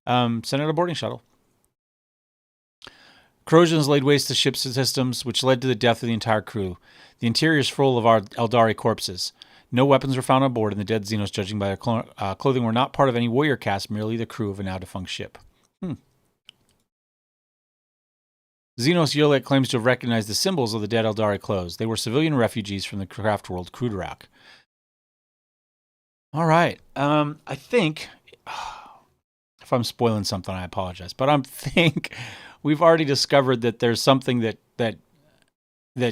Send out a boarding shuttle. Corrosions laid waste to ship's systems, which led to the death of the entire crew. The interior is full of our Eldari corpses. No weapons were found on board, and the dead Xenos, judging by their clothing, were not part of any warrior caste, merely the crew of a now-defunct ship. Xenos Yolek claims to have recognized the symbols of the dead Eldari clothes. They were civilian refugees from the craft world Kruderak. All right. I think, if I'm spoiling something, I apologize. But I think we've already discovered that there's something that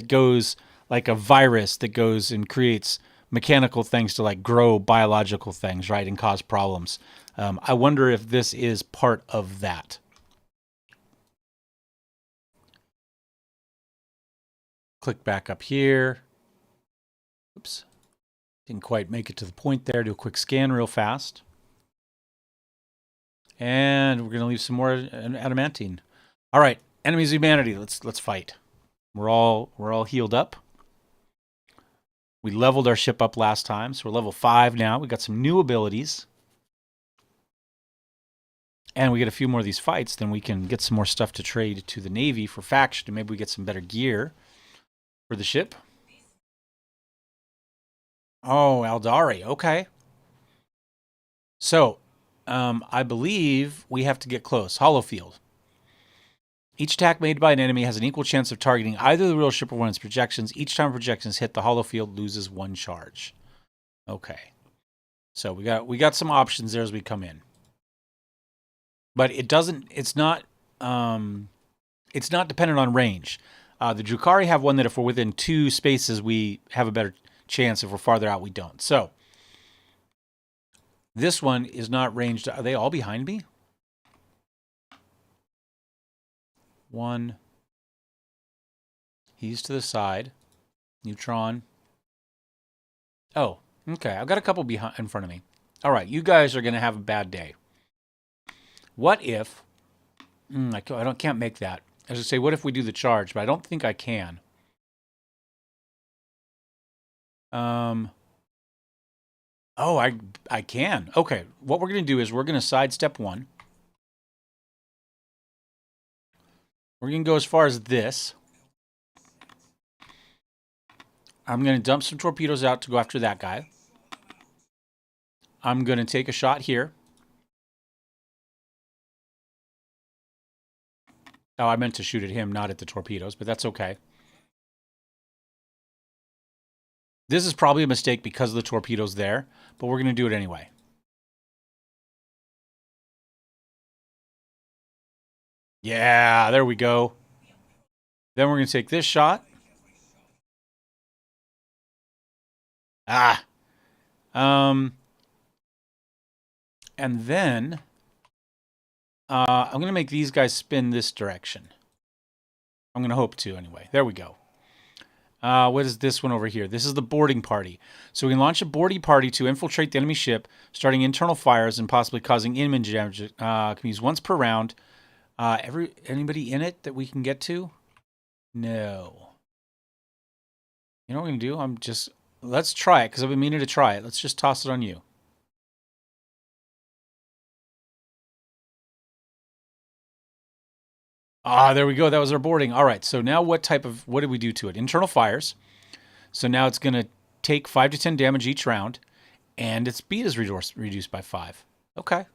goes like a virus that goes and creates mechanical things to like grow biological things, right, and cause problems. I wonder if this is part of that. Click back up here. Oops. Didn't quite make it to the point there. Do a quick scan real fast. And we're going to leave some more adamantine. All right, enemies of humanity. Let's fight. We're all healed up. We leveled our ship up last time, so we're level 5 now. We got some new abilities. And we get a few more of these fights, then we can get some more stuff to trade to the Navy for faction, and maybe we get some better gear for the ship. Oh, Eldari. Okay. So, I believe we have to get close. Holofield. Each attack made by an enemy has an equal chance of targeting either the real ship or one of its projections. Each time a projection is hit, the holofield loses 1 charge. Okay. So we got some options there as we come in. But it's not dependent on range. The Drukhari have one that if we're within 2 spaces, we have a better chance. If we're farther out, we don't. So this one is not ranged. Are they all behind me? 1. He's to the side. Neutron. Oh, okay. I've got a couple behind in front of me. All right, you guys are going to have a bad day. What if... I can't make that. I was say, what if we do the charge? But I don't think I can. Oh, I can. Okay, what we're going to do is we're going to sidestep 1. We're going to go as far as this. I'm going to dump some torpedoes out to go after that guy. I'm going to take a shot here. Oh, I meant to shoot at him, not at the torpedoes, but that's okay. This is probably a mistake because of the torpedoes there, but we're going to do it anyway. Yeah, there we go. Then we're going to take this shot. And then I'm going to make these guys spin this direction. I'm going to hope to anyway. There we go. What is this one over here? This is the boarding party. So we can launch a boarding party to infiltrate the enemy ship, starting internal fires and possibly causing image damage. Can use once per round. Anybody in it that we can get to? No. You know what I'm going to do? Let's try it, because I've been meaning to try it. Let's just toss it on you. There we go. That was our boarding. All right, so now what did we do to it? Internal fires. So now it's going to take 5 to 10 damage each round, and its speed is reduced by 5. Okay.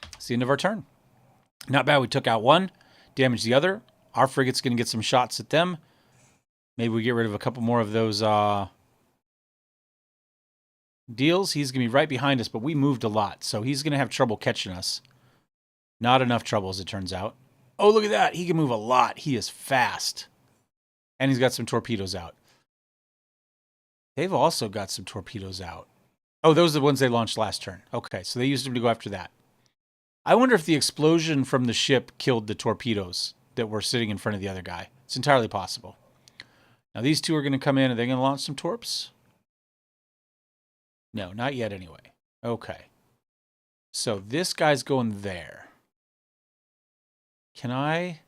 That's the end of our turn. Not bad. We took out one, damaged the other. Our frigate's going to get some shots at them. Maybe we get rid of a couple more of those deals. He's going to be right behind us, but we moved a lot, so he's going to have trouble catching us. Not enough trouble, as it turns out. Oh, look at that. He can move a lot. He is fast. And he's got some torpedoes out. They've also got some torpedoes out. Oh, those are the ones they launched last turn. Okay, so they used them to go after that. I wonder if the explosion from the ship killed the torpedoes that were sitting in front of the other guy. It's entirely possible. Now, these two are going to come in. Are they going to launch some torps? No, not yet anyway. Okay. So this guy's going there. Can I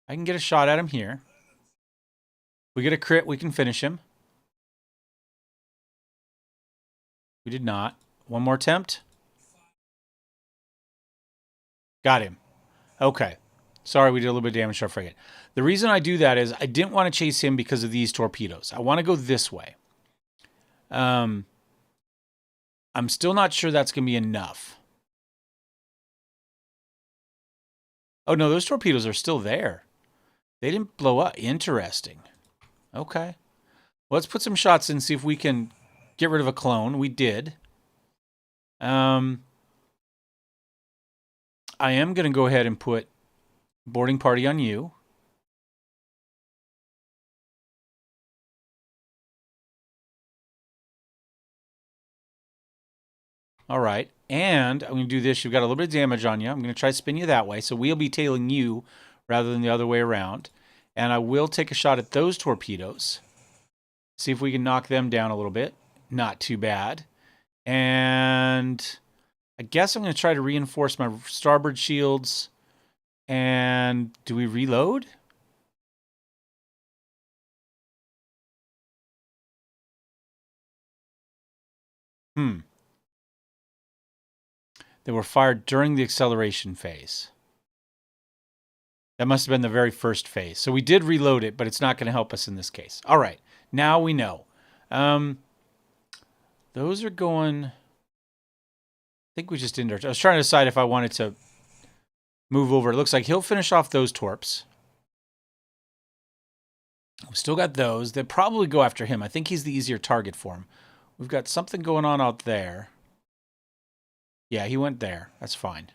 can get a shot at him here. We get a crit, we can finish him. We did not. One more attempt. Got him. Okay. Sorry, we did a little bit of damage to our frigate. The reason I do that is I didn't want to chase him because of these torpedoes. I want to go this way. I'm still not sure that's going to be enough. Oh, no, those torpedoes are still there. They didn't blow up. Interesting. Okay. Well, let's put some shots in and see if we can get rid of a clone. We did. I am going to go ahead and put boarding party on you. All right. And I'm going to do this. You've got a little bit of damage on you. I'm going to try to spin you that way. So we'll be tailing you rather than the other way around. And I will take a shot at those torpedoes. See if we can knock them down a little bit. Not too bad. And I guess I'm going to try to reinforce my starboard shields. And do we reload? They were fired during the acceleration phase. That must have been the very first phase. So we did reload it, but it's not going to help us in this case. All right. Now we know. Those are going... I think we just didn't... I was trying to decide if I wanted to move over. It looks like he'll finish off those torps. We've still got those. They'll probably go after him. I think he's the easier target for him. We've got something going on out there. Yeah, he went there. That's fine.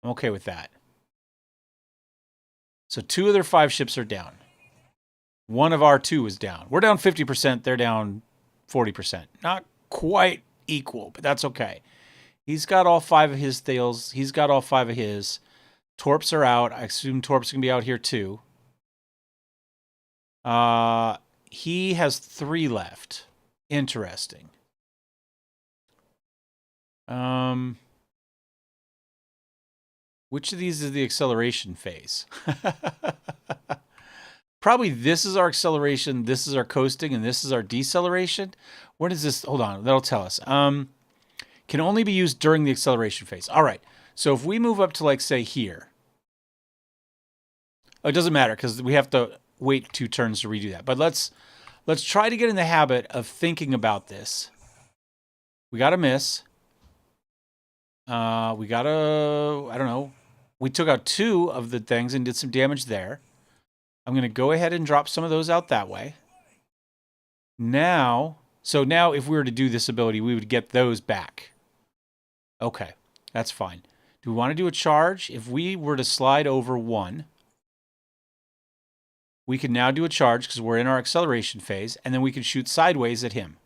I'm okay with that. So 2 of their 5 ships are down. One of our 2 is down. We're down 50%. They're down 40%. Not quite equal, but that's okay. He's got all 5 of his Thales. He's got all 5 of his. Torps are out. I assume Torps can be out here too. He has 3 left. Interesting. Which of these is the acceleration phase? Probably this is our acceleration, this is our coasting, and this is our deceleration. What is this? Hold on, that'll tell us. Can only be used during the acceleration phase. All right, so if we move up to, like, say here. Oh, it doesn't matter because we have to wait 2 turns to redo that. But let's try to get in the habit of thinking about this. We got to miss. We got to, I don't know. We took out 2 of the things and did some damage there. I'm going to go ahead and drop some of those out that way. Now, so now if we were to do this ability, we would get those back. Okay, that's fine. Do we want to do a charge? If we were to slide over 1, we can now do a charge because we're in our acceleration phase, and then we can shoot sideways at him.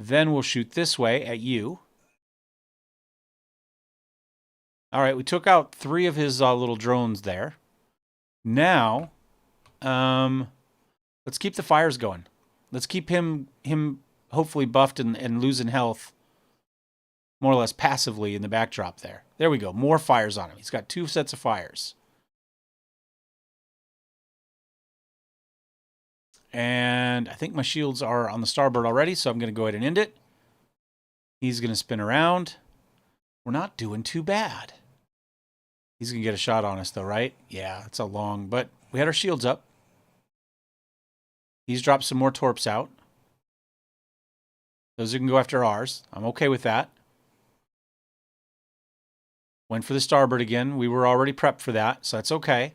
Then we'll shoot this way at you. All right, we took out 3 of his little drones there. Now, let's keep the fires going. Let's keep him hopefully buffed and losing health more or less passively in the backdrop there. There we go. More fires on him. He's got 2 sets of fires. And I think my shields are on the starboard already, so I'm going to go ahead and end it. He's going to spin around. We're not doing too bad. He's going to get a shot on us, though, right? Yeah, it's a long, but we had our shields up. He's dropped some more torps out. Those are going to go after ours. I'm okay with that. Went for the starboard again. We were already prepped for that, so that's okay.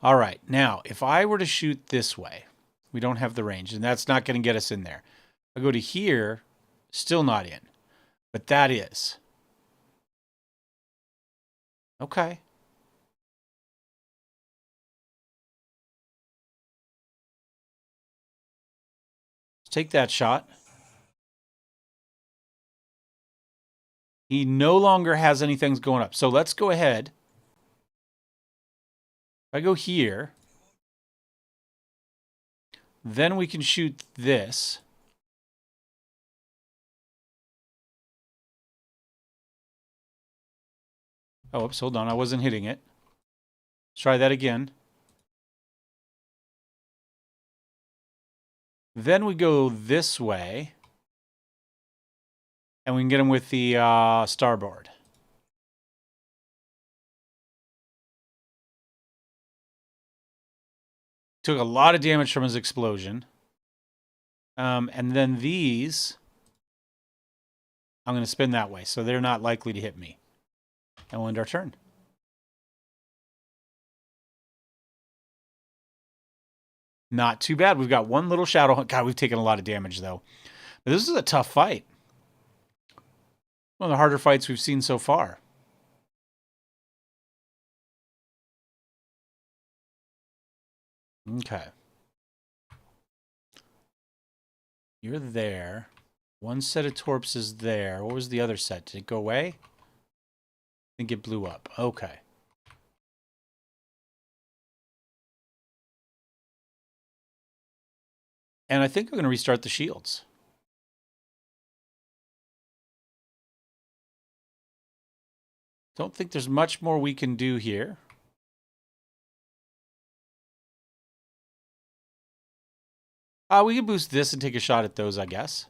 All right, now, if I were to shoot this way, we don't have the range, and that's not going to get us in there. I go to here, still not in, but that is. Okay. Let's take that shot. He no longer has any things going up. So let's go ahead. If I go here, then we can shoot this. Oh, oops, hold on. I wasn't hitting it. Let's try that again. Then we go this way. And we can get him with the starboard. Took a lot of damage from his explosion. And then these, I'm going to spin that way, so they're not likely to hit me. And we'll end our turn. Not too bad. We've got 1 little shadow. God, we've taken a lot of damage, though. But this is a tough fight. One of the harder fights we've seen so far. Okay. You're there. 1 set of torps is there. What was the other set? Did it go away? I think it blew up. Okay. And I think I'm going to restart the shields. Don't think there's much more we can do here. We can boost this and take a shot at those, I guess.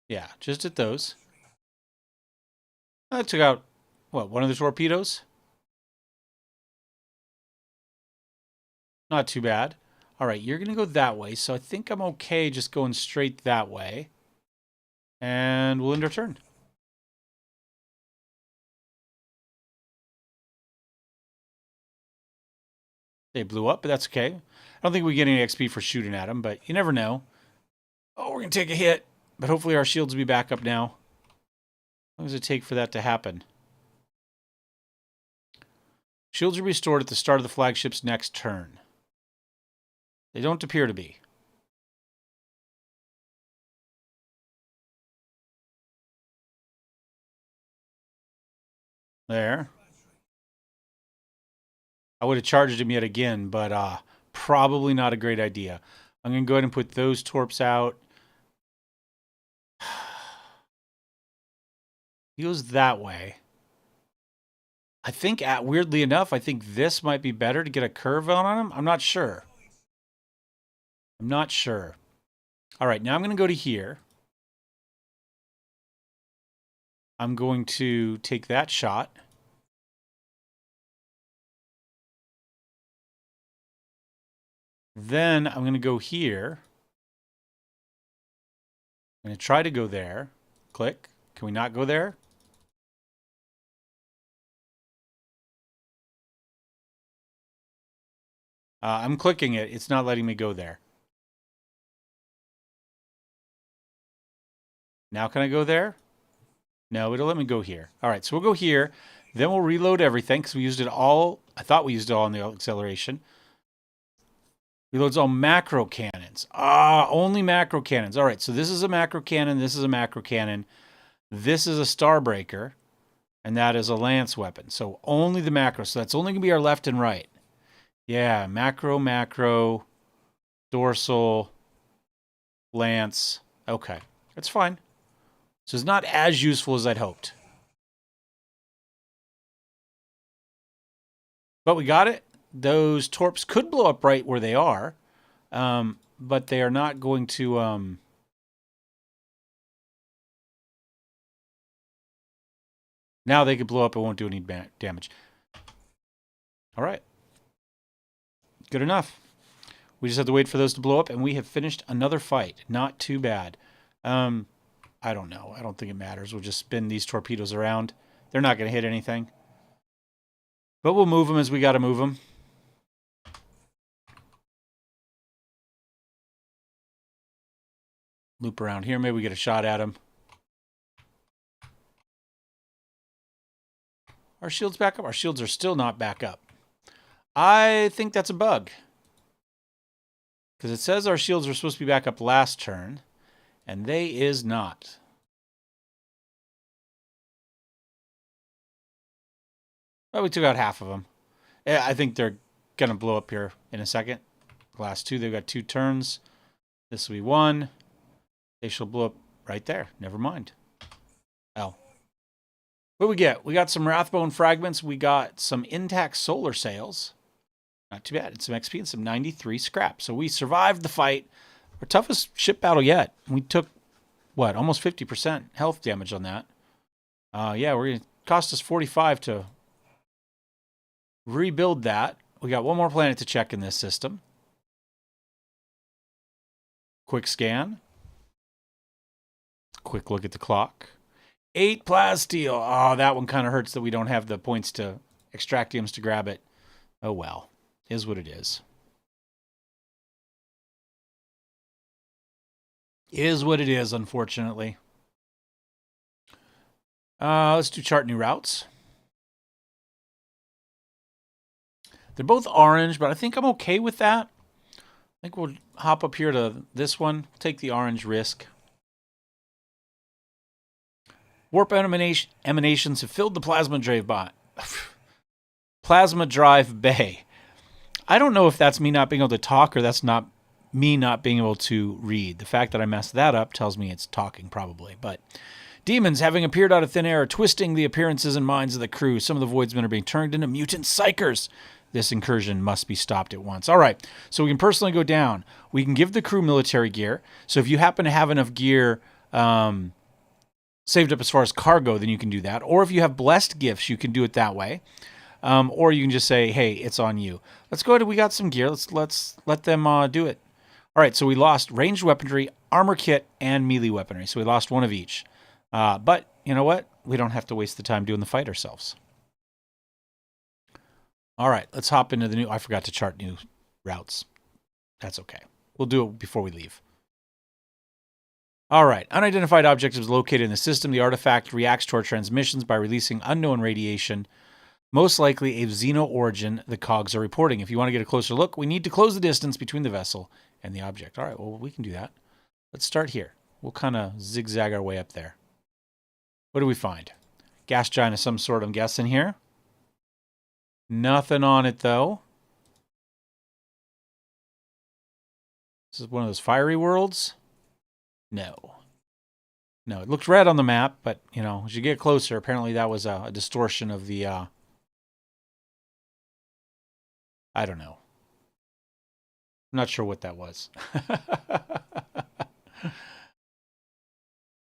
Yeah, just at those. I took out, what, 1 of the torpedoes? Not too bad. All right, you're going to go that way, so I think I'm okay just going straight that way. And we'll end our turn. They blew up, but that's okay. I don't think we get any XP for shooting at them, but you never know. Oh, we're going to take a hit, but hopefully our shields will be back up now. How long does it take for that to happen? Shields are restored at the start of the flagship's next turn. They don't appear to be. There. I would have charged him yet again, but probably not a great idea. I'm going to go ahead and put those torps out. He goes that way. I think, weirdly enough, I think this might be better to get a curve on him. I'm not sure. I'm not sure. All right, now I'm going to go to here. I'm going to take that shot. Then I'm going to go here. I'm going to try to go there. Click. Can we not go there? I'm clicking it. It's not letting me go there. Now can I go there? No, it'll let me go here. All right, so we'll go here. Then we'll reload everything because we used it all. I thought we used it all in the acceleration. Reloads all macro cannons. Only macro cannons. All right, so this is a macro cannon. This is a macro cannon. This is a Starbreaker. And that is a lance weapon. So only the macro. So that's only going to be our left and right. Yeah, macro, dorsal, lance. Okay, that's fine. So it's not as useful as I'd hoped. But we got it. Those torps could blow up right where they are, but they are not going to... Now they could blow up. It won't do any damage. All right. Good enough. We just have to wait for those to blow up, and we have finished another fight. Not too bad. I don't know. I don't think it matters. We'll just spin these torpedoes around. They're not going to hit anything. But we'll move them as we got to move them. Loop around here. Maybe we get a shot at them. Our shields back up? Our shields are still not back up. I think that's a bug. Because it says our shields were supposed to be back up last turn. And they is not. Well, we took out half of them. I think they're going to blow up here in a second. Last two, they've got 2 turns. This will be 1. They shall blow up right there. Never mind. Oh. What do we get? We got some Wrathbone fragments. We got some intact solar sails. Not too bad. And some XP and some 93 scrap. So we survived the fight. Our toughest ship battle yet. We took, what, almost 50% health damage on that. Yeah, we're going to cost us 45 to rebuild that. We got one more planet to check in this system. Quick scan. Quick look at the clock. 8 plasteel. Oh, that one kind of hurts that we don't have the points to extractiums to grab it. Oh well. Is what it is. Is what it is, unfortunately. Let's do chart new routes. They're both orange, but I think I'm okay with that. I think we'll hop up here to this one. Take the orange risk. Warp emanations have filled the plasma drive bay. I don't know if that's me not being able to talk or that's not me not being able to read. The fact that I messed that up tells me it's talking probably. But demons having appeared out of thin air are twisting the appearances and minds of the crew. Some of the voidsmen are being turned into mutant psychers. This incursion must be stopped at once. All right, so we can personally go down. We can give the crew military gear. So if you happen to have enough gear saved up as far as cargo, then you can do that. Or if you have blessed gifts, you can do it that way. Or you can just say, hey, it's on you. Let's go ahead. We got some gear. Let's let them do it. All right, so we lost ranged weaponry, armor kit, and melee weaponry. So we lost one of each. But you know what? We don't have to waste the time doing the fight ourselves. All right, let's hop into the new. I forgot to chart new routes. That's okay. We'll do it before we leave. All right, unidentified object is located in the system. The artifact reacts to our transmissions by releasing unknown radiation, most likely a xeno origin the cogs are reporting. If you want to get a closer look, we need to close the distance between the vessel and the object. All right, well, we can do that. Let's start here. We'll kind of zigzag our way up there. What do we find? Gas giant of some sort, I'm guessing here. Nothing on it, though. This is one of those fiery worlds. No. No, it looked red on the map, but, you know, as you get closer, apparently that was a distortion of the, I don't know. I'm not sure what that was.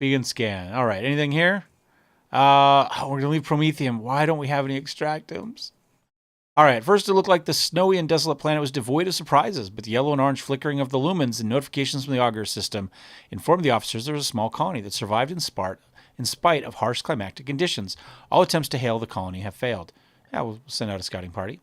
Begin scan. All right, anything here? We're going to leave Promethium. Why don't we have any extractums? All right, first it looked like the snowy and desolate planet was devoid of surprises, but the yellow and orange flickering of the lumens and notifications from the auger system informed the officers there was a small colony that survived in spite of harsh climatic conditions. All attempts to hail the colony have failed. Yeah, we'll send out a scouting party.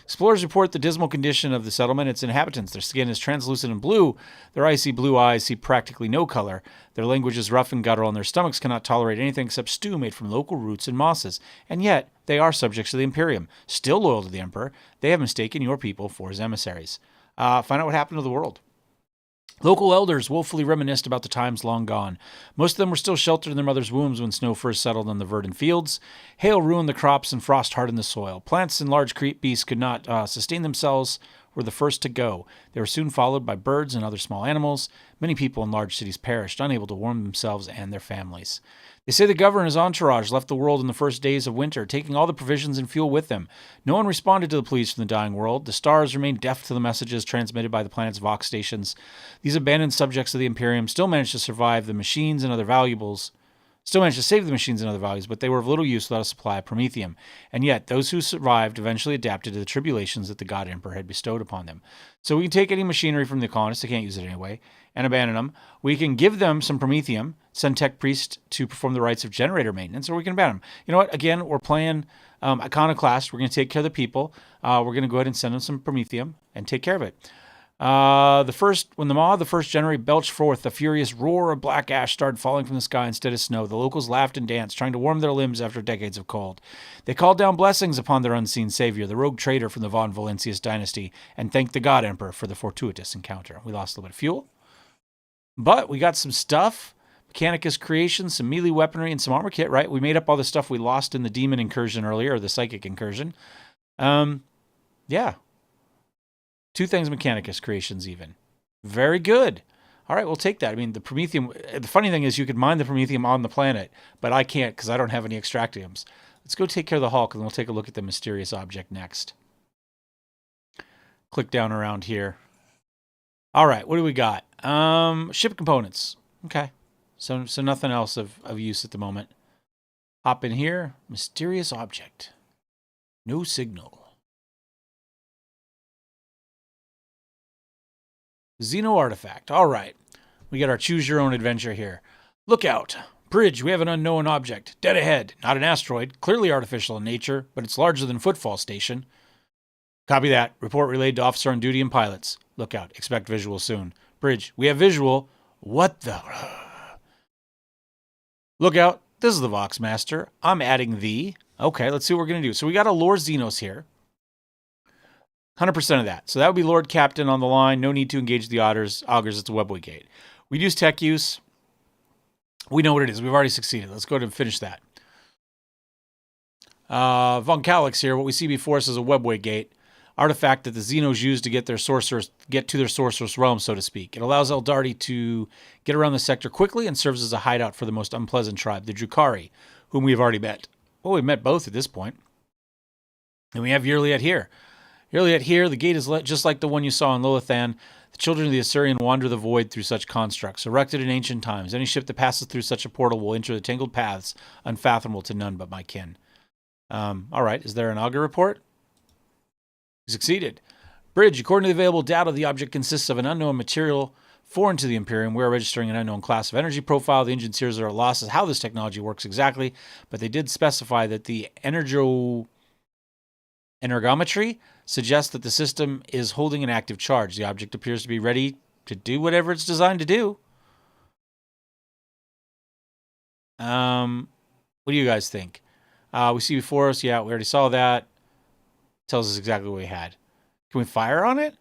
Explorers report the dismal condition of the settlement and its inhabitants. Their skin is translucent and blue. Their icy blue eyes see practically no color. Their language is rough and guttural, and their stomachs cannot tolerate anything except stew made from local roots and mosses. And yet, they are subjects of the Imperium. Still loyal to the Emperor, they have mistaken your people for his emissaries. Find out what happened to the world. Local elders woefully reminisced about the times long gone. Most of them were still sheltered in their mother's wombs when snow first settled on the verdant fields. Hail ruined the crops and frost hardened the soil. Plants and large beasts could not sustain themselves, were the first to go. They were soon followed by birds and other small animals. Many people in large cities perished, unable to warm themselves and their families. They say the governor and his entourage left the world in the first days of winter, taking all the provisions and fuel with them. No one responded to the pleas from the dying world. The stars remained deaf to the messages transmitted by the planet's Vox stations. These abandoned subjects of the Imperium still managed to survive the machines and other valuables. Still managed to save the machines and other values, but they were of little use without a supply of promethium. And yet, those who survived eventually adapted to the tribulations that the God Emperor had bestowed upon them. So we can take any machinery from the colonists, they can't use it anyway, and abandon them. We can give them some promethium, send tech priests to perform the rites of generator maintenance, or we can abandon them. You know what? Again, we're playing Iconoclast. We're going to take care of the people. We're going to go ahead and send them some promethium and take care of it. When the maw of the first generator belched forth, the furious roar of black ash started falling from the sky instead of snow. The locals laughed and danced, trying to warm their limbs after decades of cold. They called down blessings upon their unseen savior, the rogue traitor from the Von Valentius dynasty, and thanked the God Emperor for the fortuitous encounter. We lost a little bit of fuel, but we got some stuff. Mechanicus creation, some melee weaponry, and some armor kit, right? We made up all the stuff we lost in the demon incursion earlier, or the psychic incursion. Yeah. 2 things Mechanicus creations even. Very good. All right, we'll take that. I mean, the promethium, the funny thing is you could mine the promethium on the planet, but I can't because I don't have any extractiums. Let's go take care of the Hulk, and then we'll take a look at the mysterious object next. Click down around here. All right, what do we got? Ship components. Okay. So nothing else of use at the moment. Hop in here. Mysterious object. No signal. Xeno artifact. All right. We got our choose your own adventure here. Look out. Bridge, we have an unknown object. Dead ahead. Not an asteroid. Clearly artificial in nature, but it's larger than Footfall Station. Copy that. Report relayed to officer on duty and pilots. Look out. Expect visual soon. Bridge, we have visual. What the... Look out. This is the Vox Master. I'm adding the... Okay, let's see what we're going to do. So we got a Lord Xenos here. 100% of that. So that would be Lord Captain on the line. No need to engage the augers. It's a webway gate. We use tech use. We know what it is. We've already succeeded. Let's go ahead and finish that. Von Calix here. What we see before us is a webway gate. Artifact that the Xenos use to get to their sorcerer's realm, so to speak. It allows Eldardi to get around the sector quickly and serves as a hideout for the most unpleasant tribe, the Drukhari, whom we've already met. Well, we've met both at this point. And we have Yurliet here. Yurliet here, the gate is just like the one you saw in Lilithan. The children of the Assyrian wander the void through such constructs, erected in ancient times. Any ship that passes through such a portal will enter the tangled paths, unfathomable to none but my kin. All right, is there an auger report? We succeeded. Bridge, according to the available data, the object consists of an unknown material foreign to the Imperium. We are registering an unknown class of energy profile. The engineers are at a loss as how this technology works exactly, but they did specify that the Energometry suggests that the system is holding an active charge. The object appears to be ready to do whatever it's designed to do. What do you guys think? We see before us. Yeah, we already saw that. Tells us exactly what we had. Can we fire on it?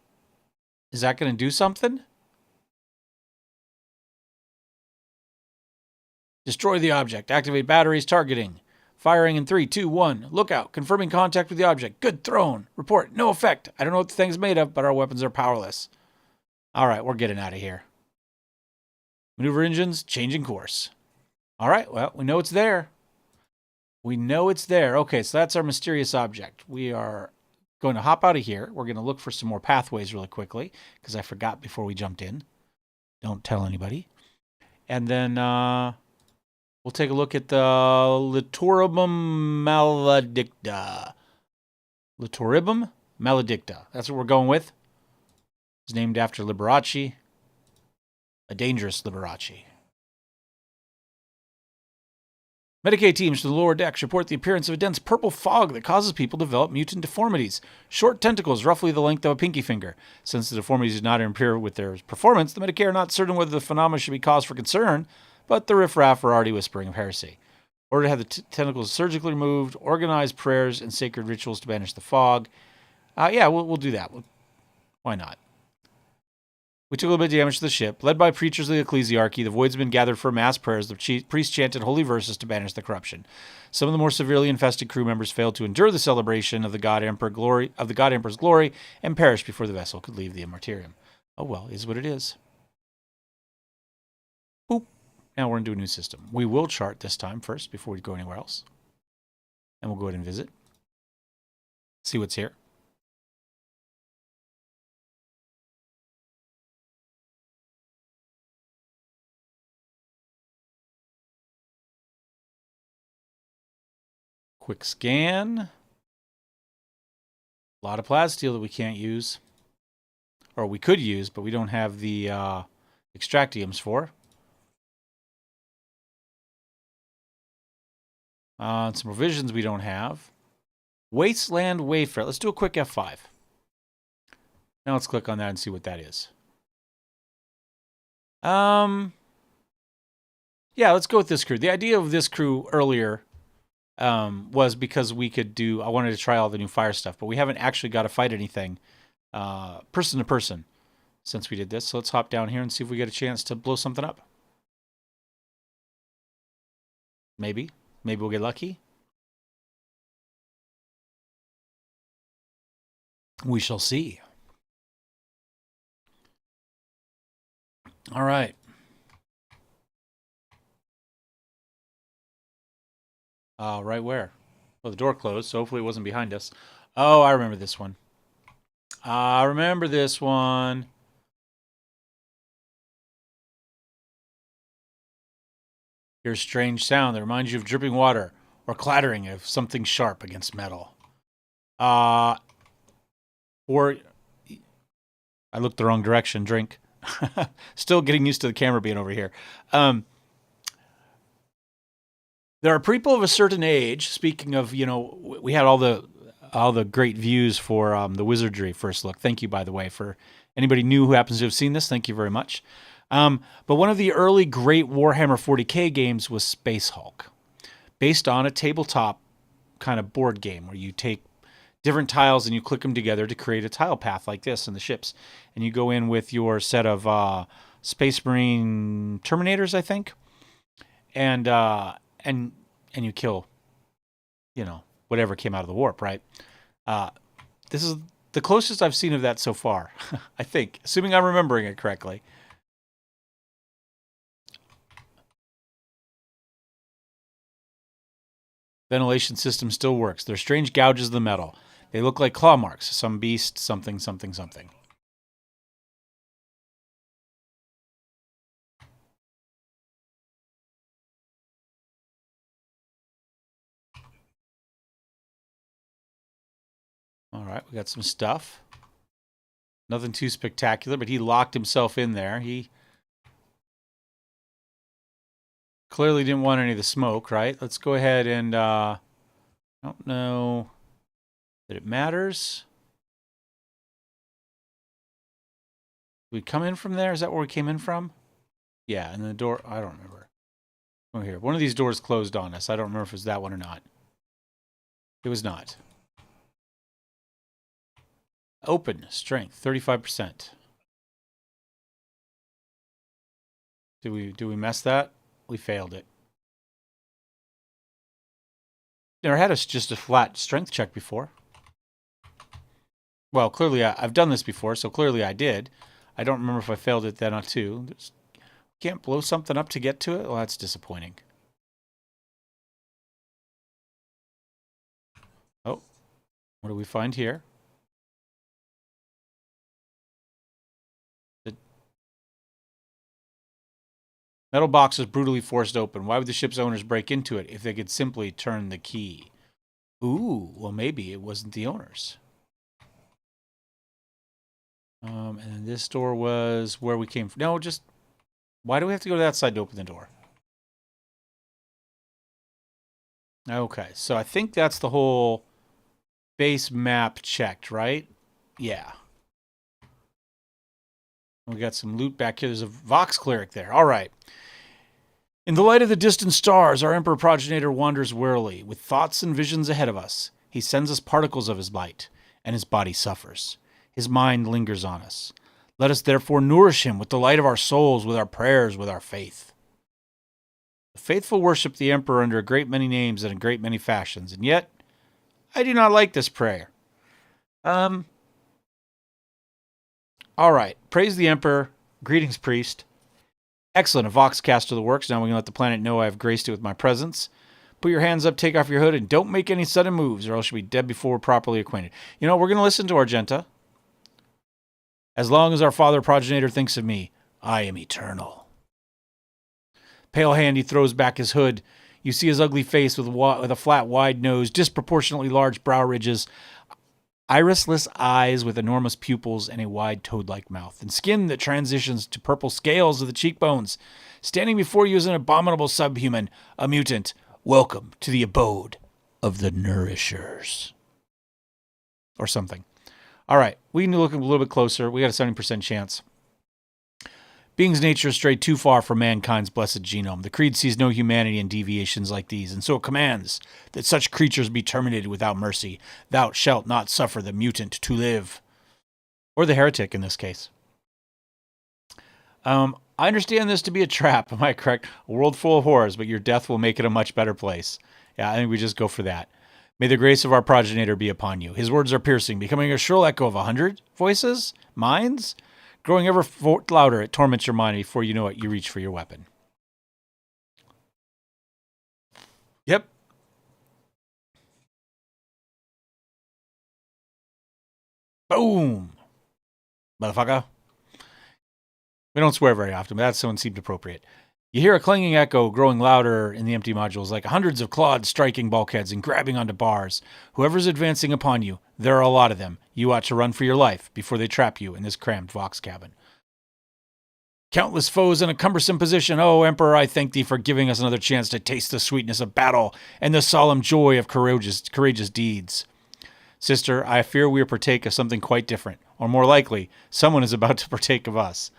Is that going to do something? Destroy the object. Activate batteries. Targeting. Firing in 3, 2, 1. Lookout. Confirming contact with the object. Good thrown. Report. No effect. I don't know what the thing's made of, but our weapons are powerless. All right, we're getting out of here. Maneuver engines. Changing course. All right, well, we know it's there. We know it's there. Okay, so that's our mysterious object. We are going to hop out of here. We're going to look for some more pathways really quickly because I forgot before we jumped in. Don't tell anybody. And then we'll take a look at the Litoribum maledicta. Litoribum maledicta. That's what we're going with. It's named after Liberace, a dangerous Liberace. Medicaid teams to the lower decks report the appearance of a dense purple fog that causes people to develop mutant deformities. Short tentacles, roughly the length of a pinky finger. Since the deformities do not interfere with their performance, the Medicare are not certain whether the phenomena should be cause for concern, but the riffraff are already whispering of heresy. Order to have the tentacles surgically removed, organize prayers and sacred rituals to banish the fog. Yeah, we'll do that. Why not? We took a little bit of damage to the ship. Led by preachers of the ecclesiarchy, the voids had been gathered for mass prayers. The priests chanted holy verses to banish the corruption. Some of the more severely infested crew members failed to endure the celebration of the God Emperor's glory and perished before the vessel could leave the Martyrium. Oh well, is what it is. Boop. Now we're into a new system. We will chart this time first before we go anywhere else. And we'll go ahead and visit. See what's here. Quick scan. A lot of plasteel that we can't use. Or we could use, but we don't have the extractiums for. Some provisions we don't have. Wasteland Wayfarer. Let's do a quick F5. Now let's click on that and see what that is. Yeah, let's go with this crew. The idea of this crew earlier was because we could do, I wanted to try all the new fire stuff, but we haven't actually got to fight anything person to person since we did this. So let's hop down here and see if we get a chance to blow something up. Maybe. Maybe we'll get lucky. We shall see. All right. Right where? Oh, the door closed, so hopefully it wasn't behind us. Oh, I remember this one. I remember this one. Here's a strange sound that reminds you of dripping water or clattering of something sharp against metal. Or I looked the wrong direction. Drink. Still getting used to the camera being over here. There are people of a certain age. Speaking of, we had all the great views for the Wizardry first look. Thank you, by the way, for anybody new who happens to have seen this. Thank you very much. But one of the early great Warhammer 40k games was Space Hulk, based on a tabletop kind of board game where you take different tiles and you click them together to create a tile path like this in the ships. And you go in with your set of Space Marine Terminators, I think, and you kill, whatever came out of the warp, right? This is the closest I've seen of that so far, I think, assuming I'm remembering it correctly. Ventilation system still works. They're strange gouges of the metal. They look like claw marks. Some beast, something, something, something. All right, we got some stuff. Nothing too spectacular, but he locked himself in there. He clearly didn't want any of the smoke, right? Let's go ahead and, I don't know. that it matters. Did we come in from there? Is that where we came in from? Yeah, and the door, I don't remember. Oh, here. One of these doors closed on us. I don't remember if it was that one or not. It was not. Open. Strength. 35%. Do we mess that? We failed it. Never had us just a flat strength check before. Well, clearly I've done this before, so clearly I did. I don't remember if I failed it then or too. Can't blow something up to get to it? Well, that's disappointing. Oh, what do we find here? The metal box was brutally forced open. Why would the ship's owners break into it if they could simply turn the key? Ooh, well, maybe it wasn't the owners. And then this door was where we came from. No, just... Why do we have to go to that side to open the door? Okay, so I think that's the whole base map checked, right? Yeah. We got some loot back here. There's a Vox cleric there. All right. In the light of the distant stars, our Emperor Progenitor wanders warily, with thoughts and visions ahead of us. He sends us particles of his light, and his body suffers. His mind lingers on us. Let us therefore nourish him with the light of our souls, with our prayers, with our faith. The faithful worship the Emperor under a great many names and a great many fashions, and yet I do not like this prayer. All right. Praise the Emperor. Greetings, priest. Excellent. A Vox cast of the works. Now we can let the planet know I have graced it with my presence. Put your hands up, take off your hood, and don't make any sudden moves, or else you'll be dead before we're properly acquainted. You know, we're going to listen to Argenta. As long as our father progenitor thinks of me, I am eternal. Pale hand, he throws back his hood. You see his ugly face with a flat, wide nose, disproportionately large brow ridges, irisless eyes with enormous pupils, and a wide toad-like mouth, and skin that transitions to purple scales of the cheekbones. Standing before you is an abominable subhuman, a mutant. Welcome to the abode of the Nourishers. Or something. All right, we need to look a little bit closer. We got a 70% chance. Being's nature strayed too far from mankind's blessed genome. The creed sees no humanity in deviations like these, and so it commands that such creatures be terminated without mercy. Thou shalt not suffer the mutant to live. Or the heretic in this case. I understand this to be a trap, am I correct? A world full of horrors, but your death will make it a much better place. Yeah, I think we just go for that. May the grace of our progenitor be upon you. His words are piercing, becoming a shrill echo of 100 voices, minds, growing ever louder. It torments your mind. Before you know it, you reach for your weapon. Yep. Boom. Motherfucker. We don't swear very often, but that sound seemed appropriate. You hear a clanging echo growing louder in the empty modules, like hundreds of claws striking bulkheads and grabbing onto bars. Whoever's advancing upon you, there are a lot of them. You ought to run for your life before they trap you in this cramped Vox cabin. Countless foes in a cumbersome position. Oh, Emperor, I thank thee for giving us another chance to taste the sweetness of battle and the solemn joy of courageous deeds. Sister, I fear we partake of something quite different, or more likely, someone is about to partake of us.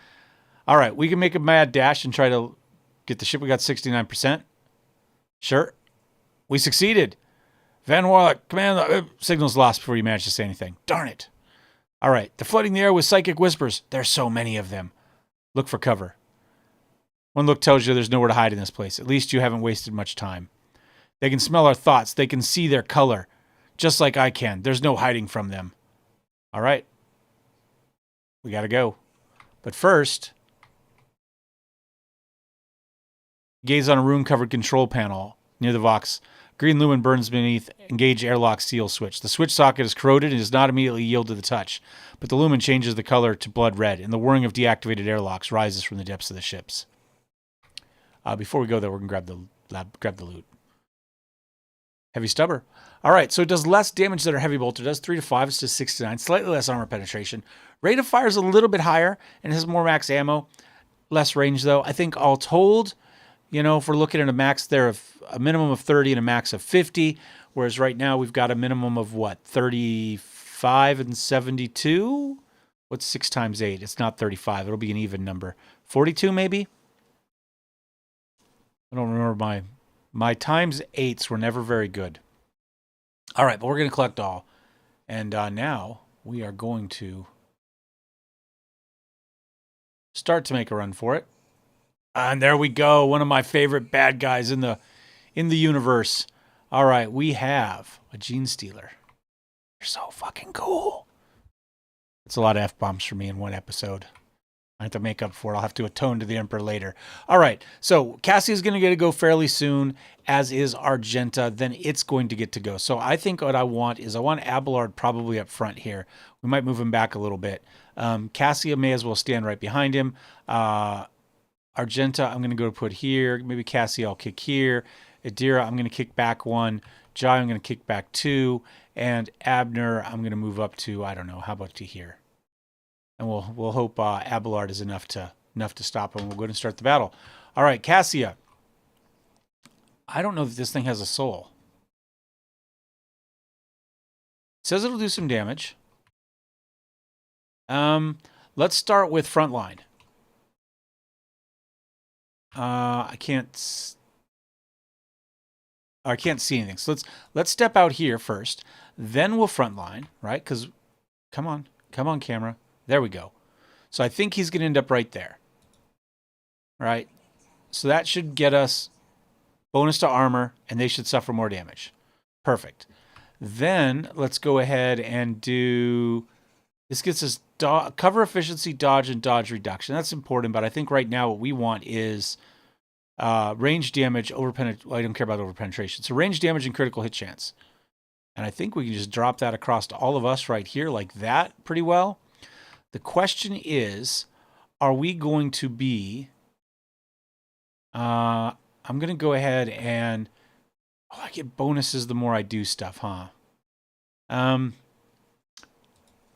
All right, we can make a mad dash and try to get the ship. We got 69%. Sure. We succeeded. Van Warlock, command. Signal's lost before you manage to say anything. Darn it. All right. They're flooding the air with psychic whispers. There's so many of them. Look for cover. One look tells you there's nowhere to hide in this place. At least you haven't wasted much time. They can smell our thoughts. They can see their color. Just like I can. There's no hiding from them. All right. We got to go. But first... gaze on a rune-covered control panel near the Vox. Green lumen burns beneath. Engage airlock seal switch. The switch socket is corroded and does not immediately yield to the touch, but the lumen changes the color to blood red, and the whirring of deactivated airlocks rises from the depths of the ships. Before we go, though, we're going to grab the loot. Heavy stubber. All right, so it does less damage than our heavy bolter. It does 3 to 5. It's just 6 to 9. Slightly less armor penetration. Rate of fire is a little bit higher, and it has more max ammo. Less range, though. I think all told... You know, if we're looking at a max there of a minimum of 30 and a max of 50, whereas right now we've got a minimum of what, 35 and 72? What's 6 times 8? It's not 35. It'll be an even number. 42 maybe? I don't remember my times 8s were never very good. All right, but we're going to collect all. And now we are going to start to make a run for it. And there we go. One of my favorite bad guys in the universe. All right, we have a Gene Stealer. They're so fucking cool. It's a lot of F-bombs for me in one episode. I have to make up for it. I'll have to atone to the Emperor later. All right, so Cassia's going to get to go fairly soon, as is Argenta. Then it's going to get to go. So I think what I want is I want Abelard probably up front here. We might move him back a little bit. Cassia may as well stand right behind him. Argenta, I'm going to go put here. Maybe Cassia, I'll kick here. Adira, I'm going to kick back 1. Jai, I'm going to kick back 2. And Abner, I'm going to move up to, I don't know, how about to here? And we'll hope Abelard is enough to stop him. We'll go ahead and start the battle. All right, Cassia. I don't know if this thing has a soul. It says it'll do some damage. Let's start with frontline. I can't see anything. So let's step out here first. Then we'll frontline, right? Because come on, camera. There we go. So I think he's going to end up right there. Right? So that should get us bonus to armor, and they should suffer more damage. Perfect. Then let's go ahead and do... This gets us cover efficiency, dodge, and dodge reduction. That's important, but I think right now what we want is range damage, well, I don't care about over-penetration. So range damage and critical hit chance. And I think we can just drop that across to all of us right here like that pretty well. The question is, are we going to be... I'm going to go ahead and... Oh, I get bonuses the more I do stuff, huh?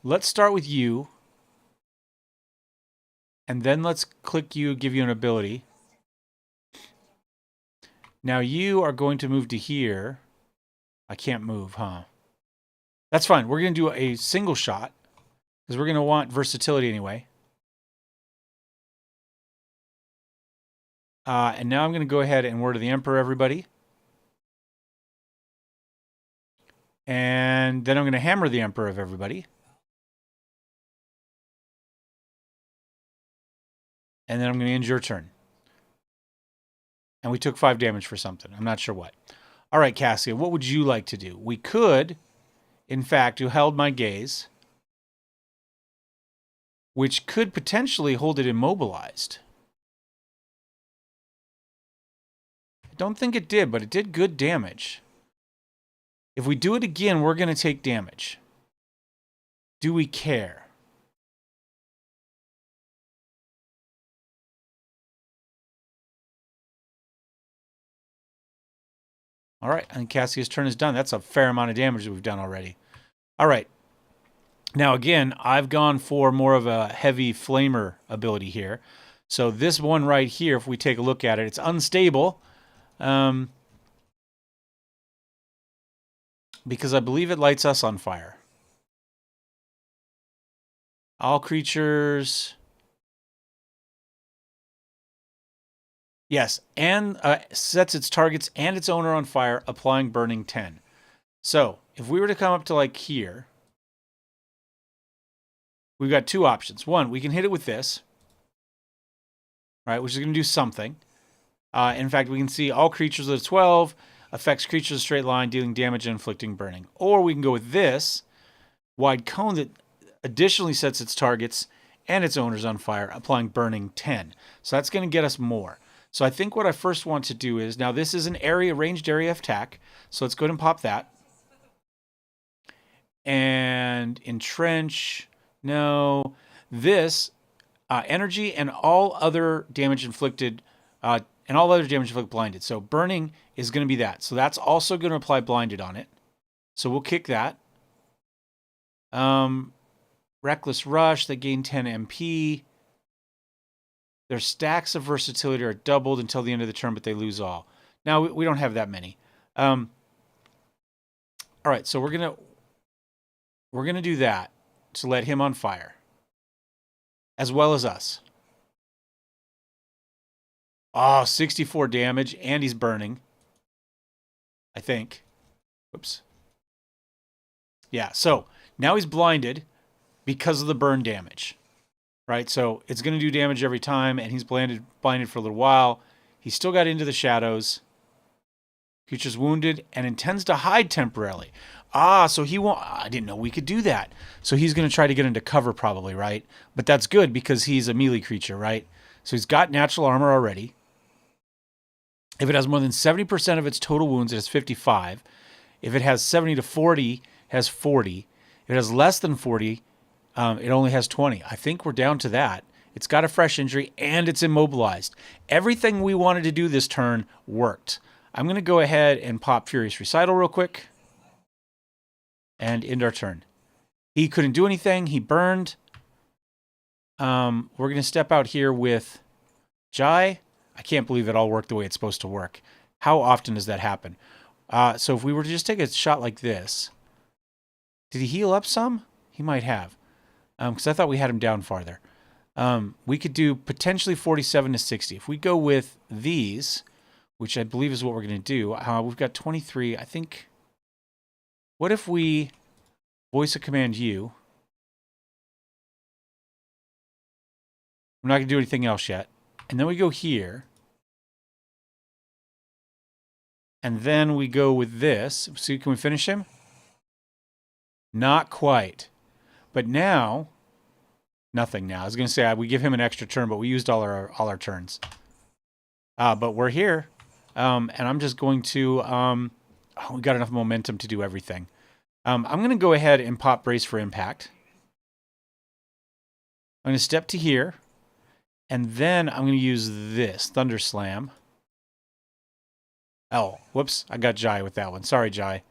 Let's start with you. And then let's click you, give you an ability. Now you are going to move to here. I can't move, huh? That's fine. We're going to do a single shot. Because we're going to want versatility anyway. And now I'm going to go ahead and word of the Emperor, everybody. And then I'm going to hammer the Emperor of everybody. And then I'm going to end your turn. And we took 5 damage for something. I'm not sure what. All right, Cassia, what would you like to do? We could, in fact, you held my gaze, which could potentially hold it immobilized. I don't think it did, but it did good damage. If we do it again, we're going to take damage. Do we care? All right, I think Cassia's turn is done. That's a fair amount of damage that we've done already. All right. Now, again, I've gone for more of a heavy flamer ability here. So this one right here, if we take a look at it, it's unstable. Because I believe it lights us on fire. All creatures... Yes, and sets its targets and its owner on fire, applying burning 10. So, if we were to come up to like here, we've got 2 options. One, we can hit it with this, right, which is going to do something. In fact, we can see all creatures at 12, affects creatures in a straight line, dealing damage and inflicting burning. Or we can go with this, wide cone that additionally sets its targets and its owners on fire, applying burning 10. So that's going to get us more. So I think what I first want to do is, now this is an area, ranged area attack. So let's go ahead and pop that. And entrench, no. This, energy and all other damage inflicted, blinded. So burning is going to be that. So that's also going to apply blinded on it. So we'll kick that. Reckless rush, they gain 10 MP. Their stacks of versatility are doubled until the end of the turn, but they lose all. Now, we don't have that many. All right, so we're gonna do that to let him on fire, as well as us. Oh, 64 damage, and he's burning. I think. Whoops. Yeah, so now he's blinded because of the burn damage. Right? So it's going to do damage every time, and he's blinded for a little while. He's still got Into the Shadows. Creature's wounded and intends to hide temporarily. Ah, so he won't... I didn't know we could do that. So he's going to try to get into cover probably, right? But that's good because he's a melee creature, right? So he's got natural armor already. If it has more than 70% of its total wounds, it has 55. If it has 70 to 40, it has 40. If it has less than 40, it only has 20. I think we're down to that. It's got a fresh injury, and it's immobilized. Everything we wanted to do this turn worked. I'm going to go ahead and pop Furious Recital real quick. And end our turn. He couldn't do anything. He burned. We're going to step out here with Jai. I can't believe it all worked the way it's supposed to work. How often does that happen? So if we were to just take a shot like this. Did he heal up some? He might have. Because I thought we had him down farther. We could do potentially 47 to 60. If we go with these, which I believe is what we're going to do, we've got 23. I think, what if we voice a command U? I'm not going to do anything else yet. And then we go here. And then we go with this. See, can we finish him? Not quite. But now, nothing now. I was going to say we give him an extra turn, but we used all our turns. But we're here. And I'm just going to... we got enough momentum to do everything. I'm going to go ahead and pop Brace for Impact. I'm going to step to here. And then I'm going to use this, Thunder Slam. Oh, whoops. I got Jai with that one. Sorry, Jai.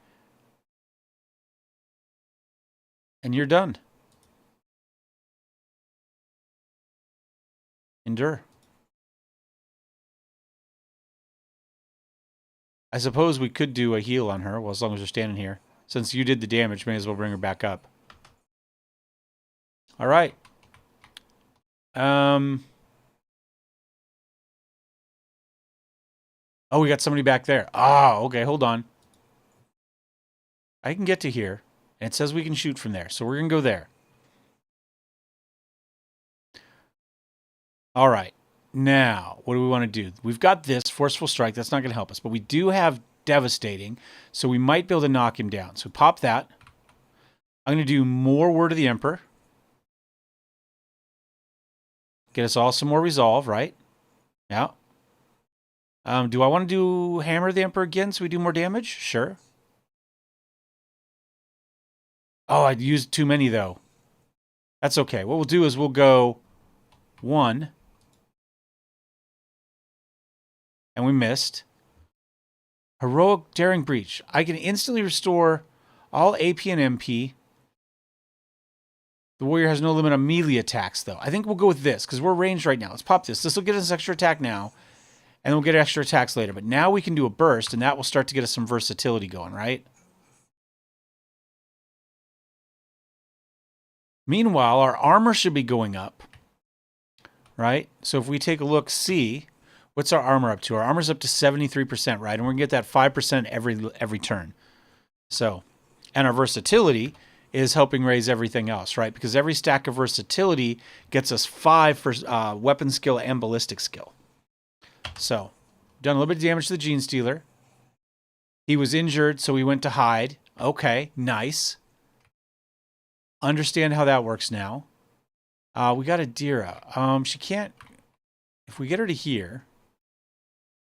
And you're done. Endure. I suppose we could do a heal on her, well, as long as you're standing here. Since you did the damage, may as well bring her back up. All right. Oh, we got somebody back there. Oh, okay, hold on. I can get to here, and it says we can shoot from there, so we're going to go there. All right. Now, what do we want to do? We've got this, Forceful Strike. That's not going to help us, but we do have Devastating, so we might be able to knock him down. So pop that. I'm going to do more Word of the Emperor. Get us all some more resolve, right? Yeah. Do I want to do Hammer the Emperor again so we do more damage? Sure. Oh, I used too many, though. That's okay. What we'll do is we'll go 1. And we missed. Heroic Daring Breach. I can instantly restore all AP and MP. The warrior has no limit on melee attacks, though. I think we'll go with this, because we're ranged right now. Let's pop this. This will get us extra attack now. And then we'll get extra attacks later. But now we can do a burst, and that will start to get us some versatility going, right? Meanwhile, our armor should be going up. Right? So if we take a look, see, what's our armor up to? Our armor's up to 73%, right? And we're going to get that 5% every turn. So, and our versatility is helping raise everything else, right? Because every stack of versatility gets us 5 for weapon skill and ballistic skill. So, done a little bit of damage to the Gene Stealer. He was injured, so we went to hide. Okay, nice. Understand how that works now. We got Adira. She can't... If we get her to here,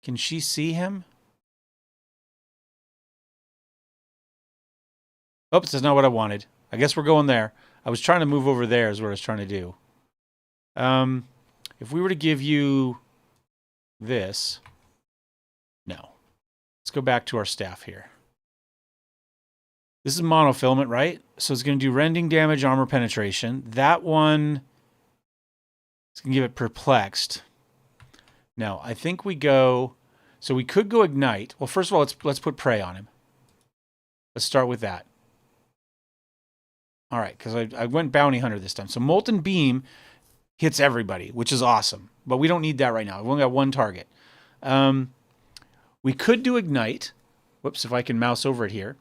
can she see him? Oops, that's not what I wanted. I guess we're going there. I was trying to move over there is what I was trying to do. If we were to give you this... No. Let's go back to our staff here. This is monofilament, right? So it's going to do rending damage, armor penetration. That one is going to give it perplexed. Now, I think we go... So we could go ignite. Well, first of all, let's put prey on him. Let's start with that. All right, because I went bounty hunter this time. So molten beam hits everybody, which is awesome. But we don't need that right now. We've only got one target. We could do ignite. Whoops, if I can mouse over it here.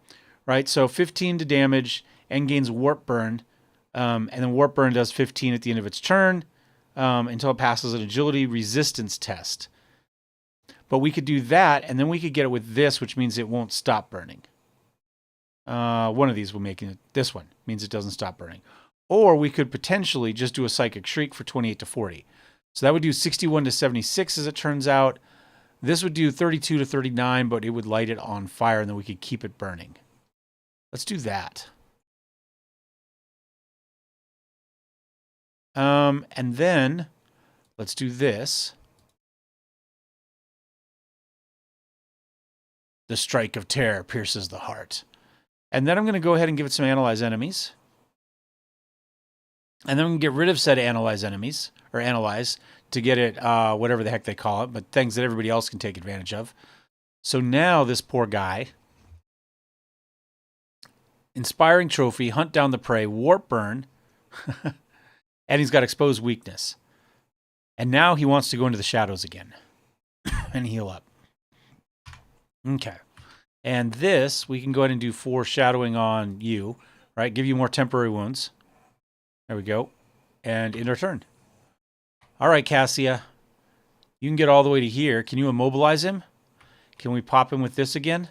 Right, so 15 to damage and gains warp burn. And then warp burn does 15 at the end of its turn until it passes an agility resistance test. But we could do that, and then we could get it with this, which means it won't stop burning. One of these will make it. This one means it doesn't stop burning. Or we could potentially just do a Psychic Shriek for 28 to 40. So that would do 61 to 76 as it turns out. This would do 32 to 39, but it would light it on fire, and then we could keep it burning. Let's do that. And then let's do this. The strike of terror pierces the heart. And then I'm going to go ahead and give it some analyze enemies. And then we can get rid of said analyze enemies, or analyze, to get it, whatever the heck they call it, but things that everybody else can take advantage of. So now this poor guy, inspiring trophy, hunt down the prey, warp burn, and he's got exposed weakness. And now he wants to go into the shadows again and heal up. Okay. And this, we can go ahead and do foreshadowing on you, right? Give you more temporary wounds. There we go. And end our turn. All right, Cassia. You can get all the way to here. Can you immobilize him? Can we pop him with this again?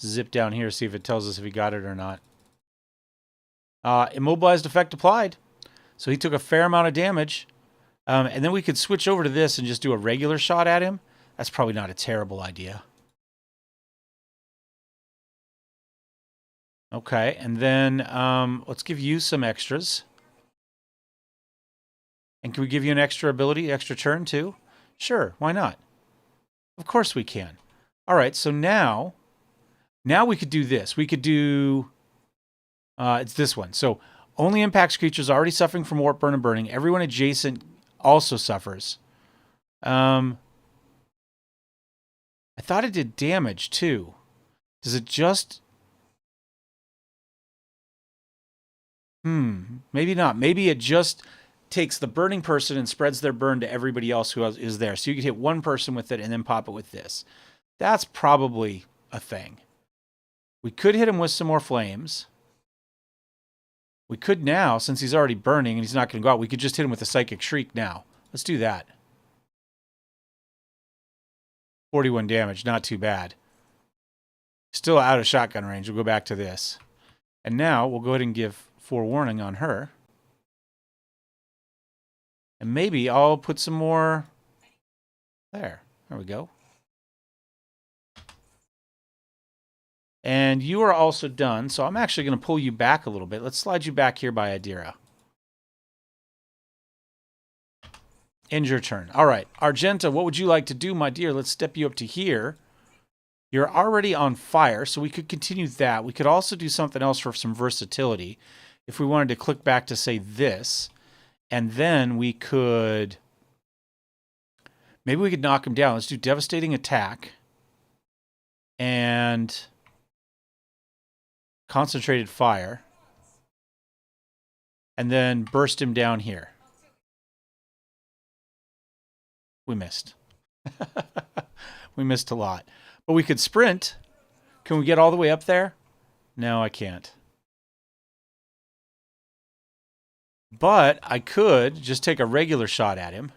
Zip down here, see if it tells us if he got it or not. Immobilized effect applied. So he took a fair amount of damage. And then we could switch over to this and just do a regular shot at him. That's probably not a terrible idea. Okay, and then let's give you some extras. And can we give you an extra ability, extra turn too? Sure, why not? Of course we can. All right, so now we could do this. We could do... it's this one. So only impacts creatures already suffering from warp, burn, and burning. Everyone adjacent also suffers. I thought it did damage too. Does it just... maybe not. Maybe it just takes the burning person and spreads their burn to everybody else who is there. So you could hit one person with it and then pop it with this. That's probably a thing. We could hit him with some more flames. We could now, since he's already burning and he's not going to go out, we could just hit him with a Psychic Shriek now. Let's do that. 41 damage, not too bad. Still out of shotgun range. We'll go back to this. And now we'll go ahead and give forewarning on her. And maybe I'll put some more... There we go. And you are also done, so I'm actually going to pull you back a little bit. Let's slide you back here by Adira. End your turn. All right, Argenta, what would you like to do, my dear? Let's step you up to here. You're already on fire, so we could continue that. We could also do something else for some versatility. If we wanted to click back to, say, this, and then we could... Maybe we could knock him down. Let's do Devastating Attack. And... Concentrated Fire. And then burst him down here. We missed. We missed a lot. But we could sprint. Can we get all the way up there? No, I can't. But I could just take a regular shot at him.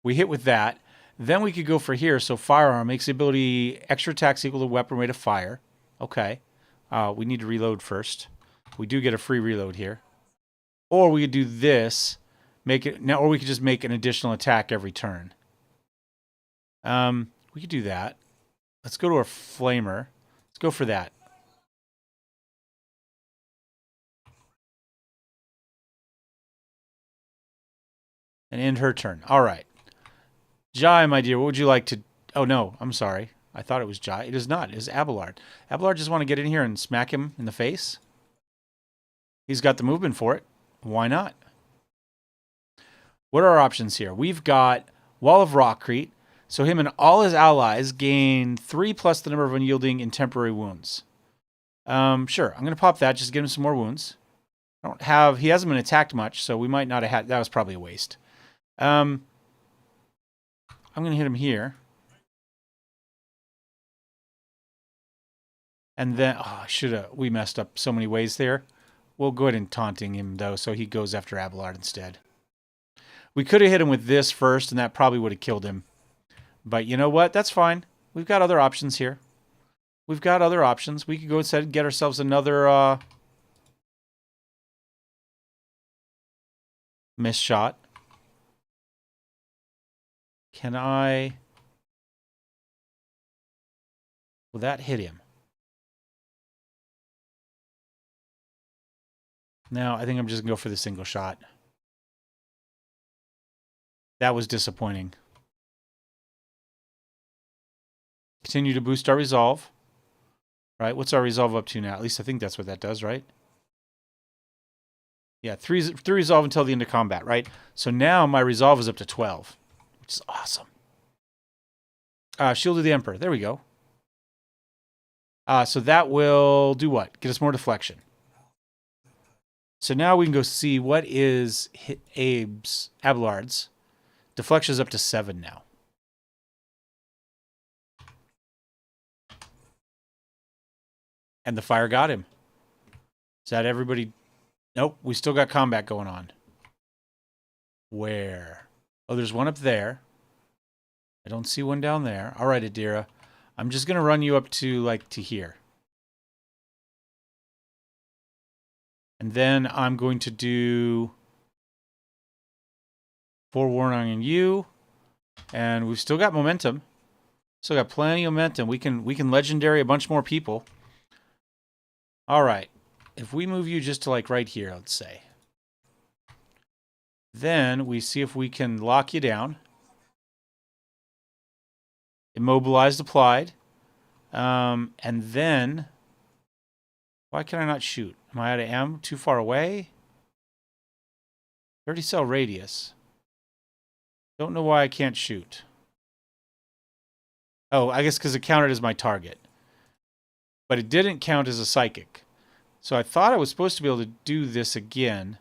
We hit with that. Then we could go for here. So firearm makes the ability extra attacks equal to weapon rate of fire. Okay. We need to reload first. We do get a free reload here. Or we could do this. Make it now, or we could just make an additional attack every turn. We could do that. Let's go to our flamer. Let's go for that. And end her turn. All right. Jai, my dear, what would you like to... Oh, no, I'm sorry. I thought it was Jai. It is not. It is Abelard. Abelard just want to get in here and smack him in the face. He's got the movement for it. Why not? What are our options here? We've got Wall of Rockcrete. So him and all his allies gain 3 plus the number of unyielding and temporary wounds. Sure, I'm going to pop that, just give him some more wounds. He hasn't been attacked much, so we might not have had, that was probably a waste. I'm going to hit him here. And then, we messed up so many ways there. We'll go ahead and taunting him, though, so he goes after Abelard instead. We could have hit him with this first, and that probably would have killed him. But you know what? That's fine. We've got other options here. We've got other options. We could go instead and get ourselves another miss shot. Can I... Will that hit him? No, I think I'm just going to go for the single shot. That was disappointing. Continue to boost our resolve. Right, what's our resolve up to now? At least I think that's what that does, right? Yeah, 3 resolve until the end of combat, right? So now my resolve is up to 12, which is awesome. Shield of the Emperor. There we go. So that will do what? Get us more deflection. So now we can go see what is Abelard's. Deflection is up to 7 now. And the fire got him. Is that everybody? Nope, we still got combat going on. Where? Oh, there's one up there. I don't see one down there. All right, Adira. I'm just going to run you up to, to here. And then I'm going to do forewarning on you. And we've still got momentum. Still got plenty of momentum. We can legendary a bunch more people. All right. If we move you just to right here, let's say. Then we see if we can lock you down. Immobilized applied. And then why can I not shoot? Am I out of ammo? Too far away? 30 cell radius. Don't know why I can't shoot. Oh, I guess because it counted as my target. But it didn't count as a psychic. So I thought I was supposed to be able to do this again.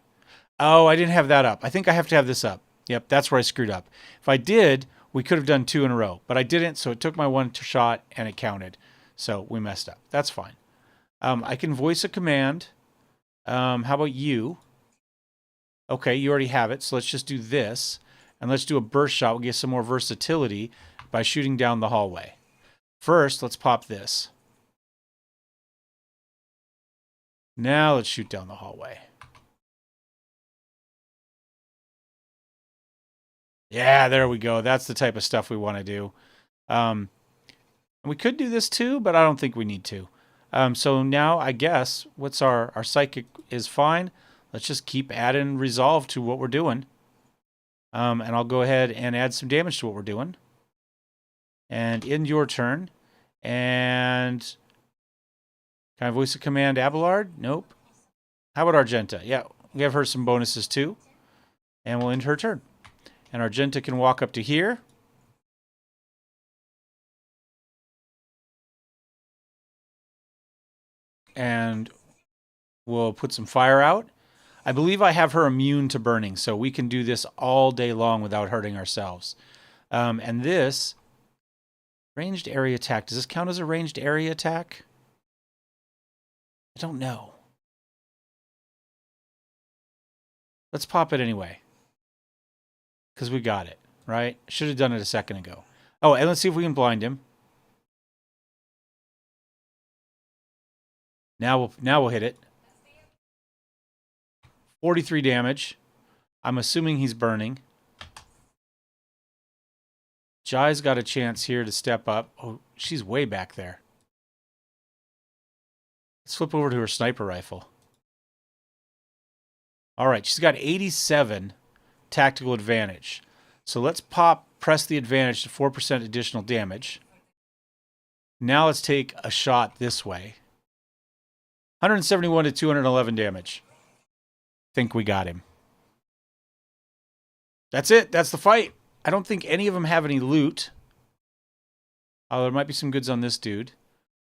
Oh, I didn't have that up. I think I have to have this up. Yep, that's where I screwed up. If I did, we could have done 2 in a row. But I didn't, so it took my 1 shot and it counted. So we messed up. That's fine. I can voice a command. How about you? Okay, you already have it. So let's just do this. And let's do a burst shot. We'll get some more versatility by shooting down the hallway. First, let's pop this. Now let's shoot down the hallway. Yeah, there we go. That's the type of stuff we want to do. We could do this too, but I don't think we need to. So now I guess what's our psychic is fine. Let's just keep adding resolve to what we're doing. And I'll go ahead and add some damage to what we're doing. And end your turn. And can I voice a command Abelard? Nope. How about Argenta? Yeah, we have her some bonuses too. And we'll end her turn. And Argenta can walk up to here. And we'll put some fire out. I believe I have her immune to burning, so we can do this all day long without hurting ourselves. And this ranged area attack. Does this count as a ranged area attack? I don't know. Let's pop it anyway. Because we got it, right? Should have done it a second ago. Oh, and let's see if we can blind him. Now we'll hit it. 43 damage. I'm assuming he's burning. Jai's got a chance here to step up. Oh, she's way back there. Let's flip over to her sniper rifle. All right, she's got 87 tactical advantage. So let's press the advantage to 4% additional damage. Now let's take a shot this way. 171 to 211 damage. think we got him. That's it. That's the fight. I don't think any of them have any loot. Oh, there might be some goods on this dude.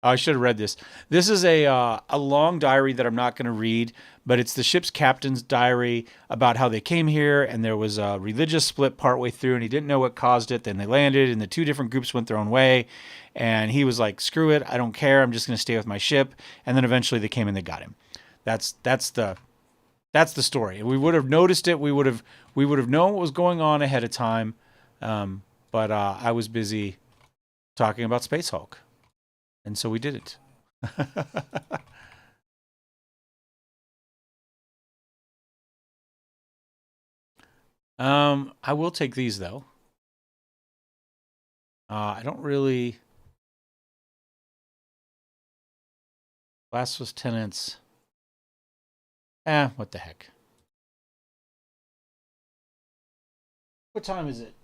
Oh, I should have read this. This is a long diary that I'm not going to read, but it's the ship's captain's diary about how they came here, and there was a religious split partway through, and he didn't know what caused it. Then they landed, and the two different groups went their own way, and he was like, "Screw it, I don't care. I'm just going to stay with my ship." And then eventually they came and they got him. That's the story. We would have noticed it. We would have known what was going on ahead of time, but I was busy talking about Space Hulk. And so we didn't. I will take these though. I don't really. Last was tenants. What the heck? What time is it?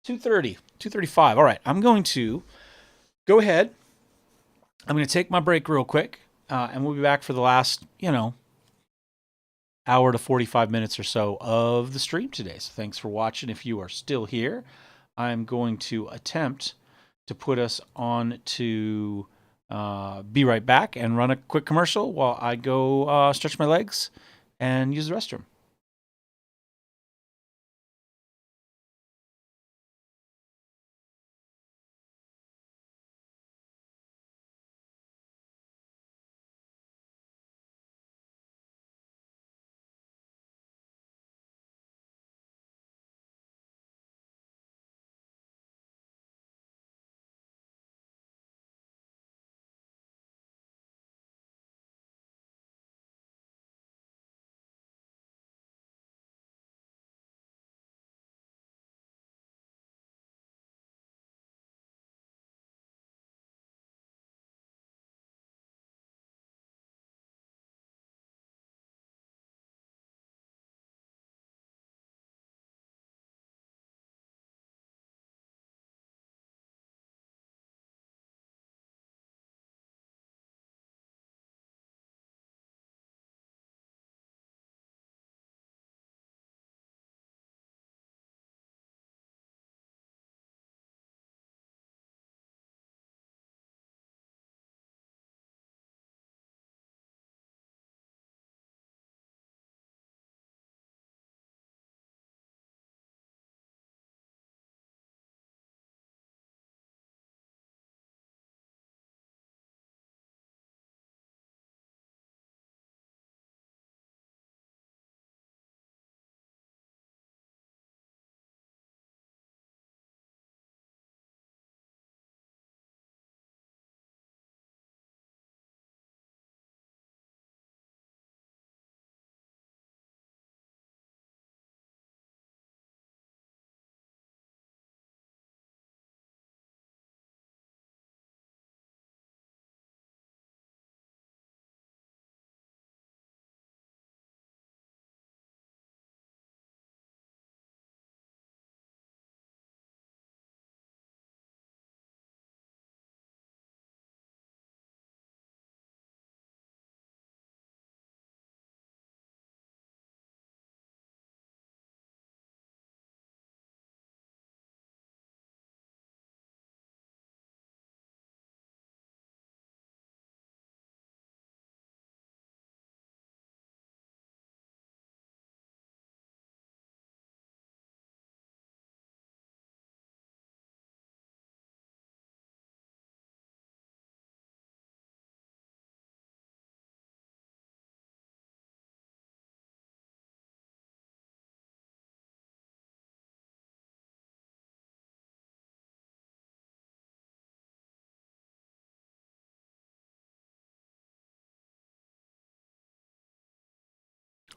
2:30. 2:35. All right. I'm going to go ahead. I'm going to take my break real quick, and we'll be back for the last, hour to 45 minutes or so of the stream today. So thanks for watching. If you are still here, I'm going to attempt to put us on to be right back and run a quick commercial while I go stretch my legs and use the restroom.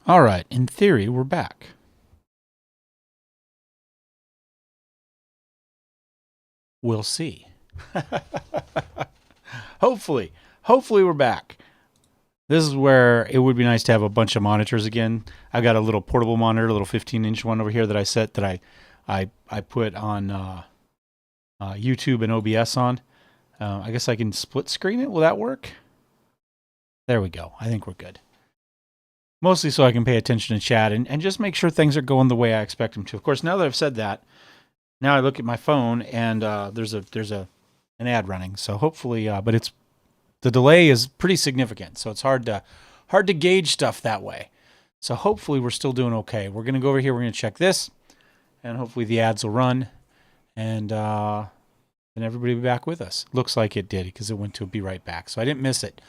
All right. In theory, we're back. We'll see. Hopefully. Hopefully we're back. This is where it would be nice to have a bunch of monitors again. I got a little portable monitor, a little 15-inch one over here that I set that I put on YouTube and OBS on. I guess I can split screen it. Will that work? There we go. I think we're good. Mostly so I can pay attention to chat and just make sure things are going the way I expect them to. Of course, now that I've said that, now I look at my phone and there's an ad running. So hopefully, but it's the delay is pretty significant, so it's hard to gauge stuff that way. So hopefully we're still doing okay. We're gonna go over here. We're gonna check this, and hopefully the ads will run, and everybody will be back with us. Looks like it did because it went to be right back, so I didn't miss it.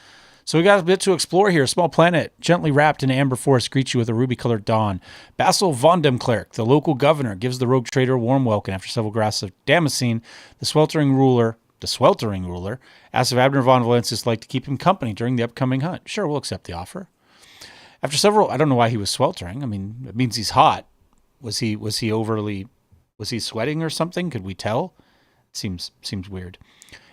So we got a bit to explore here. A small planet, gently wrapped in amber forest, greets you with a ruby-colored dawn. Basil von Demklerk, the local governor, gives the rogue trader a warm welcome after several grasps of Damascene. The sweltering ruler, asks if Abner von Valencius like to keep him company during the upcoming hunt. Sure, we'll accept the offer. After several, I don't know why he was sweltering. I mean, it means he's hot. Was he sweating or something? Could we tell? Seems weird.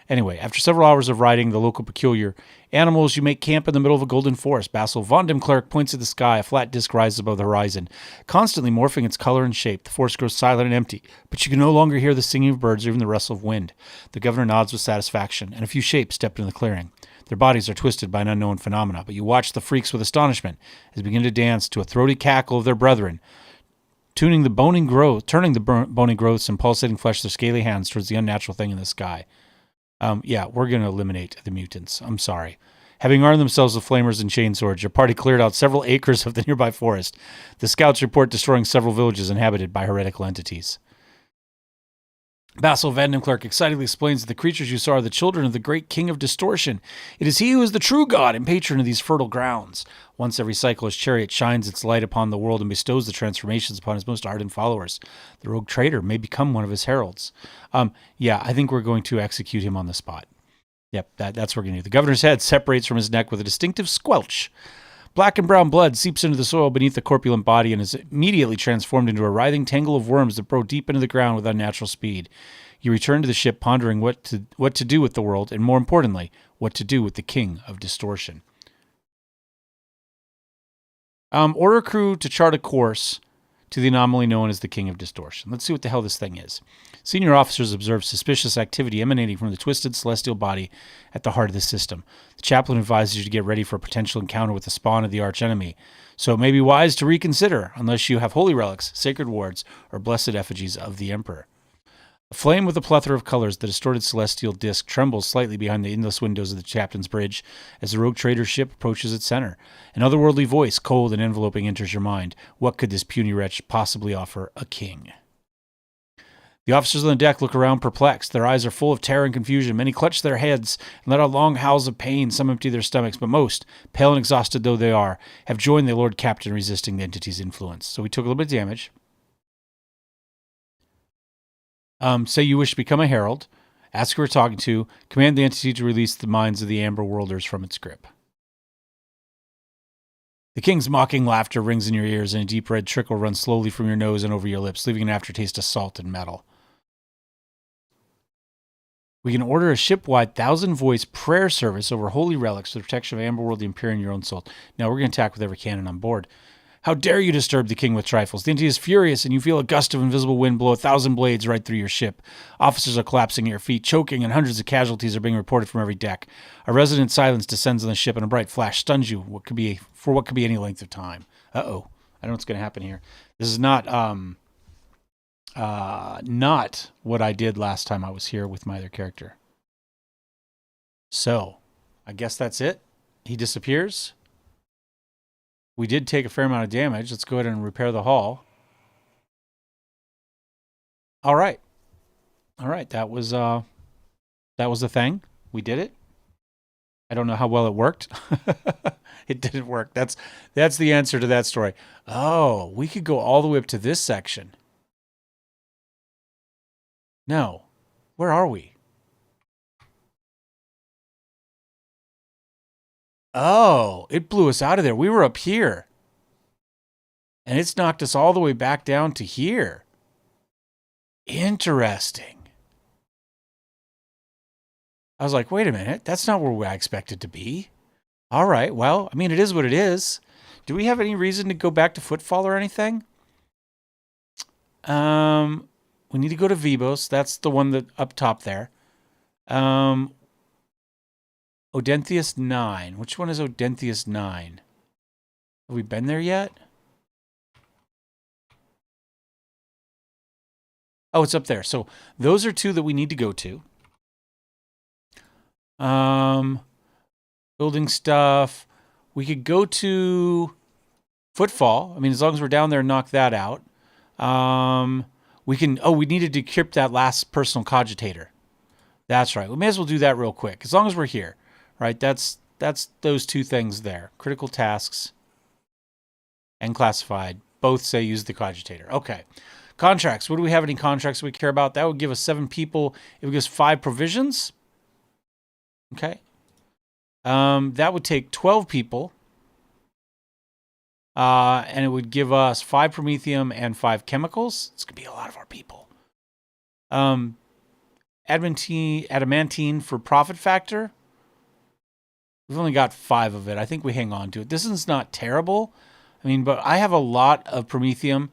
Anyway, after several hours of riding the local peculiar animals, you make camp in the middle of a golden forest. Basil von Demklerk points at the sky. A flat disc rises above the horizon, constantly morphing its color and shape. The forest grows silent and empty, but you can no longer hear the singing of birds or even the rustle of wind. The governor nods with satisfaction, and a few shapes step into the clearing. Their bodies are twisted by an unknown phenomena, but you watch the freaks with astonishment as they begin to dance to a throaty cackle of their brethren, turning the bony growths and pulsating flesh of their scaly hands towards the unnatural thing in the sky. Yeah, we're going to eliminate the mutants. I'm sorry. Having armed themselves with flamers and chainswords, your party cleared out several acres of the nearby forest. The scouts report destroying several villages inhabited by heretical entities. Basil van den Klerk excitedly explains that the creatures you saw are the children of the great king of distortion. It is he who is the true god and patron of these fertile grounds. Once every cycle, his chariot shines its light upon the world and bestows the transformations upon his most ardent followers. The rogue trader may become one of his heralds. Yeah, I think we're going to execute him on the spot. Yep, that's what we're going to do. The governor's head separates from his neck with a distinctive squelch. Black and brown blood seeps into the soil beneath the corpulent body and is immediately transformed into a writhing tangle of worms that burrow deep into the ground with unnatural speed. You return to the ship pondering what to do with the world, and more importantly, what to do with the king of distortion. Order crew to chart a course to the anomaly known as the King of Distortion. Let's see what the hell this thing is. Senior officers observe suspicious activity emanating from the twisted celestial body at the heart of the system. The chaplain advises you to get ready for a potential encounter with the spawn of the archenemy, so it may be wise to reconsider unless you have holy relics, sacred wards, or blessed effigies of the Emperor. A flame with a plethora of colors, the distorted celestial disk trembles slightly behind the endless windows of the captain's bridge as the rogue trader's ship approaches its center. An otherworldly voice, cold and enveloping, enters your mind. What could this puny wretch possibly offer a king? The officers on the deck look around perplexed. Their eyes are full of terror and confusion. Many clutch their heads and let out long howls of pain. Some empty their stomachs, but most, pale and exhausted though they are, have joined their lord captain resisting the entity's influence. So we took a little bit of damage. Say you wish to become a herald, ask who we're talking to, command the entity to release the minds of the Amber Worlders from its grip. The king's mocking laughter rings in your ears, and a deep red trickle runs slowly from your nose and over your lips, leaving an aftertaste of salt and metal. We can order a ship-wide 1,000-voice prayer service over holy relics for the protection of Amber World, the Imperium, and your own soul. Now we're going to attack with every cannon on board. How dare you disturb the king with trifles? The entity is furious, and you feel a gust of invisible wind blow 1,000 blades right through your ship. Officers are collapsing at your feet, choking, and hundreds of casualties are being reported from every deck. A resonant silence descends on the ship, and a bright flash stuns you what could be any length of time. Uh-oh. I don't know what's going to happen here. This is not what I did last time I was here with my other character. So, I guess that's it. He disappears. We did take a fair amount of damage. Let's go ahead and repair the hull. All right. That was the thing. We did it. I don't know how well it worked. It didn't work. That's the answer to that story. Oh, we could go all the way up to this section. No. Where are we? Oh, it blew us out of there. We were up here. And it's knocked us all the way back down to here. Interesting. I was like, wait a minute. That's not where I expected to be. All right. Well, I mean, it is what it is. Do we have any reason to go back to Footfall or anything? We need to go to Vivos. That's the one that up top there. Odenthius 9. Which one is Odenthius 9? Have we been there yet? Oh, it's up there. So those are 2 that we need to go to. Building stuff. We could go to Footfall. I mean, as long as we're down there and knock that out. We can. Oh, we need to decrypt that last personal cogitator. That's right. We may as well do that real quick, as long as we're here, right? That's those 2 things there. Critical tasks and classified both say use the cogitator. Okay. Contracts. What do we have? Any contracts we care about? That would give us 7 people. It would give us 5 provisions. Okay. That would take 12 people. And it would give us 5 promethium and 5 chemicals. It's going to be a lot of our people. Adamantine for profit factor. We've only got 5 of it. I think we hang on to it. This is not terrible. I mean, but I have a lot of promethium,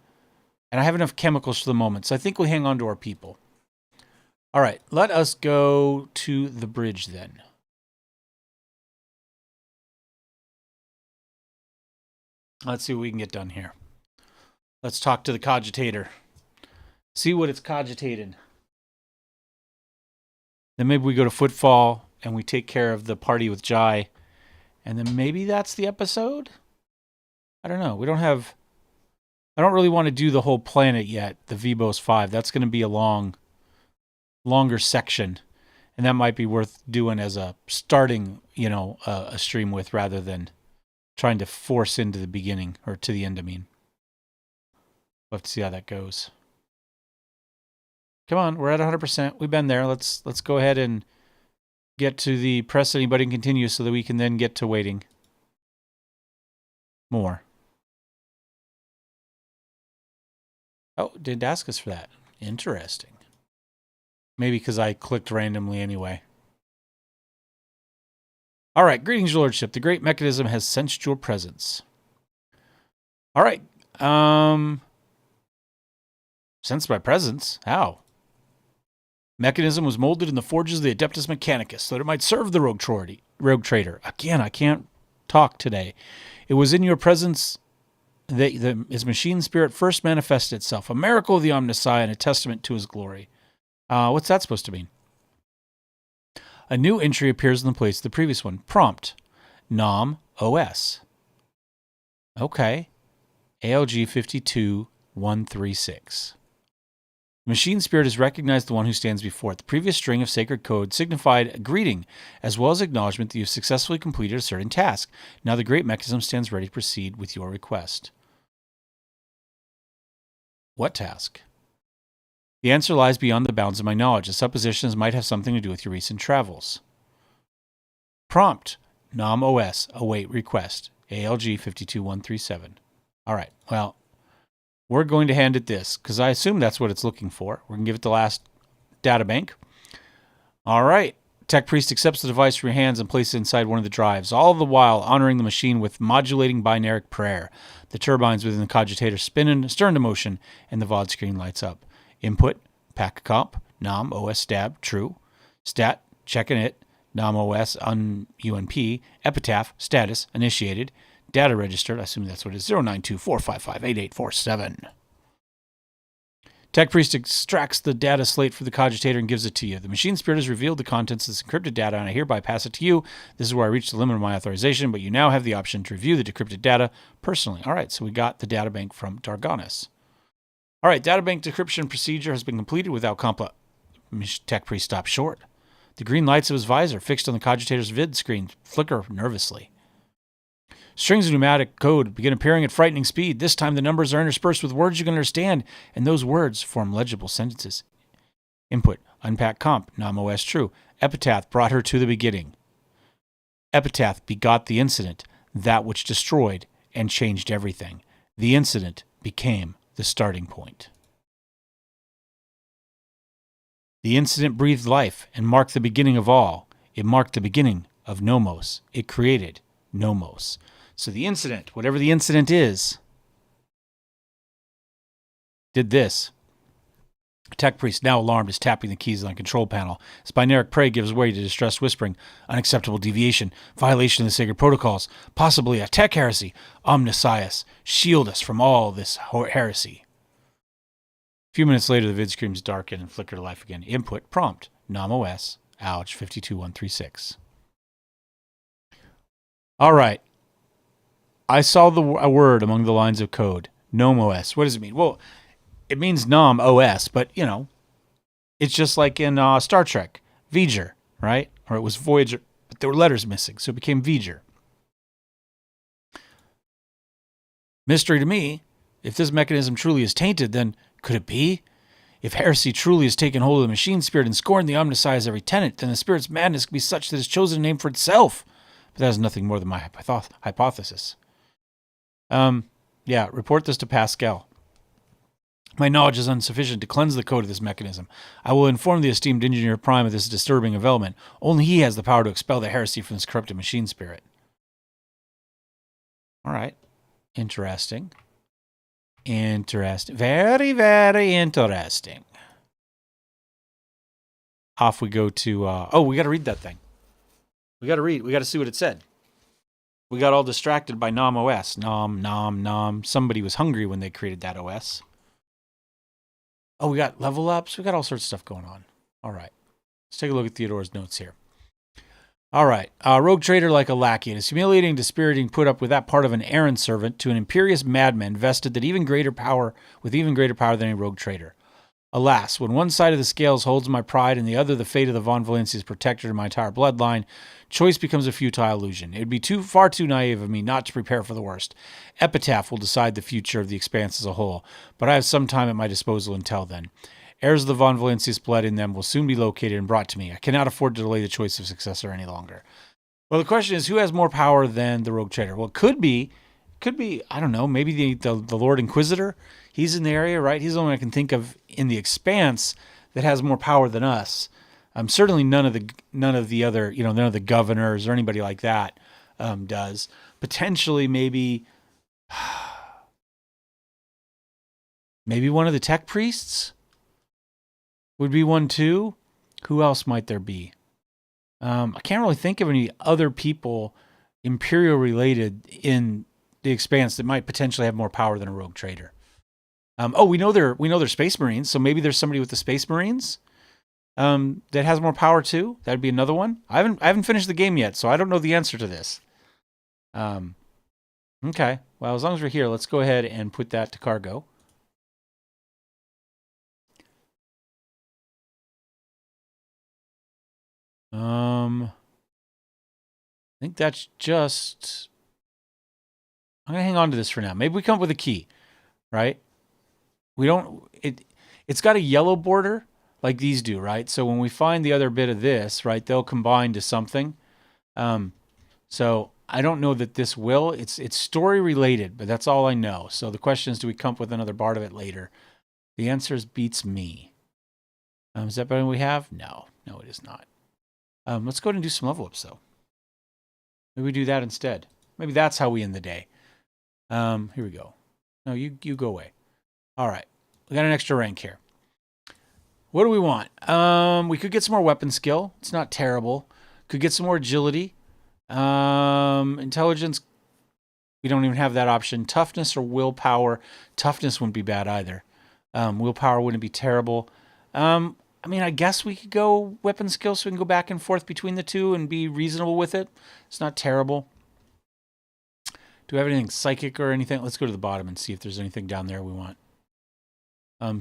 and I have enough chemicals for the moment. So I think we hang on to our people. All right, let us go to the bridge then. Let's see what we can get done here. Let's talk to the cogitator. See what it's cogitating. Then maybe we go to Footfall and we take care of the party with Jai. And then maybe that's the episode? I don't know. We don't have... I don't really want to do the whole planet yet, the Vibos 5. That's going to be a longer section. And that might be worth doing as a starting, a stream with, rather than trying to force into the beginning, or to the end, I mean. We'll have to see how that goes. Come on, we're at 100%. We've been there. Let's go ahead and get to the press anybody and continue so that we can then get to waiting. More. Oh, didn't ask us for that. Interesting. Maybe because I clicked randomly anyway. All right, greetings, your lordship. The great mechanism has sensed your presence. All right. Sensed my presence? How? Mechanism was molded in the forges of the Adeptus Mechanicus so that it might serve the rogue trader. Again, I can't talk today. It was in your presence that his machine spirit first manifested itself, a miracle of the Omnissiah and a testament to his glory. What's that supposed to mean? A new entry appears in the place of the previous one. Prompt. Nom OS. Okay. ALG 52136. The machine spirit has recognized the one who stands before it. The previous string of sacred code signified a greeting, as well as acknowledgement that you have successfully completed a certain task. Now the great mechanism stands ready to proceed with your request. What task? The answer lies beyond the bounds of my knowledge. The suppositions might have something to do with your recent travels. Prompt. Nom OS. Await request. ALG 52137. All right. Well, we're going to hand it this, because I assume that's what it's looking for. We're going to give it the last data bank. All right. Tech Priest accepts the device from your hands and places it inside one of the drives, all the while honoring the machine with modulating binaric prayer. The turbines within the cogitator spin and stir into motion, and the VOD screen lights up. Input, pack comp, nom, OS stab, true. Stat, checking it, nom, OS, UNP, epitaph, status, initiated. Data registered, I assume that's what it is, 09245588847. Tech Priest extracts the data slate for the cogitator and gives it to you. The machine spirit has revealed the contents of this encrypted data, and I hereby pass it to you. This is where I reached the limit of my authorization, but you now have the option to review the decrypted data personally. All right, so we got the data bank from Dargonis. All right, data bank decryption procedure has been completed without Tech Priest stopped short. The green lights of his visor, fixed on the cogitator's vid screen, flicker nervously. Strings of pneumatic code begin appearing at frightening speed. This time the numbers are interspersed with words you can understand, and those words form legible sentences. Input, unpack comp, nom OS true. Epitaph brought her to the beginning. Epitaph begot the incident, that which destroyed and changed everything. The incident became the starting point. The incident breathed life and marked the beginning of all. It marked the beginning of Nomos. It created Nomos. So the incident, whatever the incident is, did this. Tech Priest, now alarmed, is tapping the keys on the control panel. His binaric prey gives way to distressed whispering. Unacceptable deviation. Violation of the sacred protocols. Possibly a tech heresy. Omniscience, shield us from all this heresy. A few minutes later, the vid screens darken and flicker to life again. Input, prompt, NOM-OS, ouch, 52136. All right. I saw a word among the lines of code. NOM-OS. What does it mean? Well, it means NOM-OS, but, you know, it's just like in Star Trek, V'ger, right? Or it was Voyager, but there were letters missing, so it became V'ger. Mystery to me, if this mechanism truly is tainted, then could it be? If heresy truly has taken hold of the machine spirit and scorned the omniscience every tenet, then the spirit's madness could be such that it's chosen a name for itself. But that is nothing more than my hypothesis. Yeah, report this to Pascal. My knowledge is insufficient to cleanse the code of this mechanism. I will inform the esteemed Engineer Prime of this disturbing development. Only he has the power to expel the heresy from this corrupted machine spirit. All right. Interesting. Interesting. Very, very interesting. Off we go to... we got to read that thing. We got to read. We got to see what it said. We got all distracted by NOM-OS. Nom. Somebody was hungry when they created that OS. Oh, we got level ups. We got all sorts of stuff going on. All right. Let's take a look at Theodore's notes here. All right. Rogue trader like a lackey. It is humiliating, dispiriting, put up with that part of an errand servant to an imperious madman vested with even greater power than a rogue trader. Alas, when one side of the scales holds my pride and the other the fate of the Von Valencia's protector and my entire bloodline, choice becomes a futile illusion. It would be far too naive of me not to prepare for the worst. Epitaph will decide the future of the Expanse as a whole, but I have some time at my disposal until then. Heirs of the Von Valencia's blood in them will soon be located and brought to me. I cannot afford to delay the choice of successor any longer. Well, the question is, who has more power than the rogue trader? Well, it could be, I don't know, maybe the Lord Inquisitor. He's in the area, right? He's the only one I can think of in the Expanse that has more power than us. Certainly none of the other, none of the governors or anybody like that does. Potentially, maybe one of the tech priests would be one too. Who else might there be? I can't really think of any other people Imperial related in the Expanse that might potentially have more power than a rogue trader. We know they're Space Marines, so maybe there's somebody with the Space Marines that has more power too. That'd be another one. I haven't finished the game yet, so I don't know the answer to this. Okay. Well, as long as we're here, let's go ahead and put that to cargo. I think that's just... I'm going to hang on to this for now. Maybe we come up with a key, right? It's got a yellow border like these do, right? So when we find the other bit of this, right, they'll combine to something. So I don't know that this will. It's story related, but that's all I know. So the question is, do we come up with another part of it later? The answer is beats me. Is that better than we have? No, it is not. Let's go ahead and do some level ups, though. Maybe we do that instead. Maybe that's how we end the day. Here we go. No, you go away. All right. We got an extra rank here. What do we want? We could get some more weapon skill. It's not terrible. Could get some more agility. Intelligence. We don't even have that option. Toughness or willpower. Toughness wouldn't be bad either. Willpower wouldn't be terrible. I guess we could go weapon skill so we can go back and forth between the two and be reasonable with it. It's not terrible. Do we have anything psychic or anything? Let's go to the bottom and see if there's anything down there we want.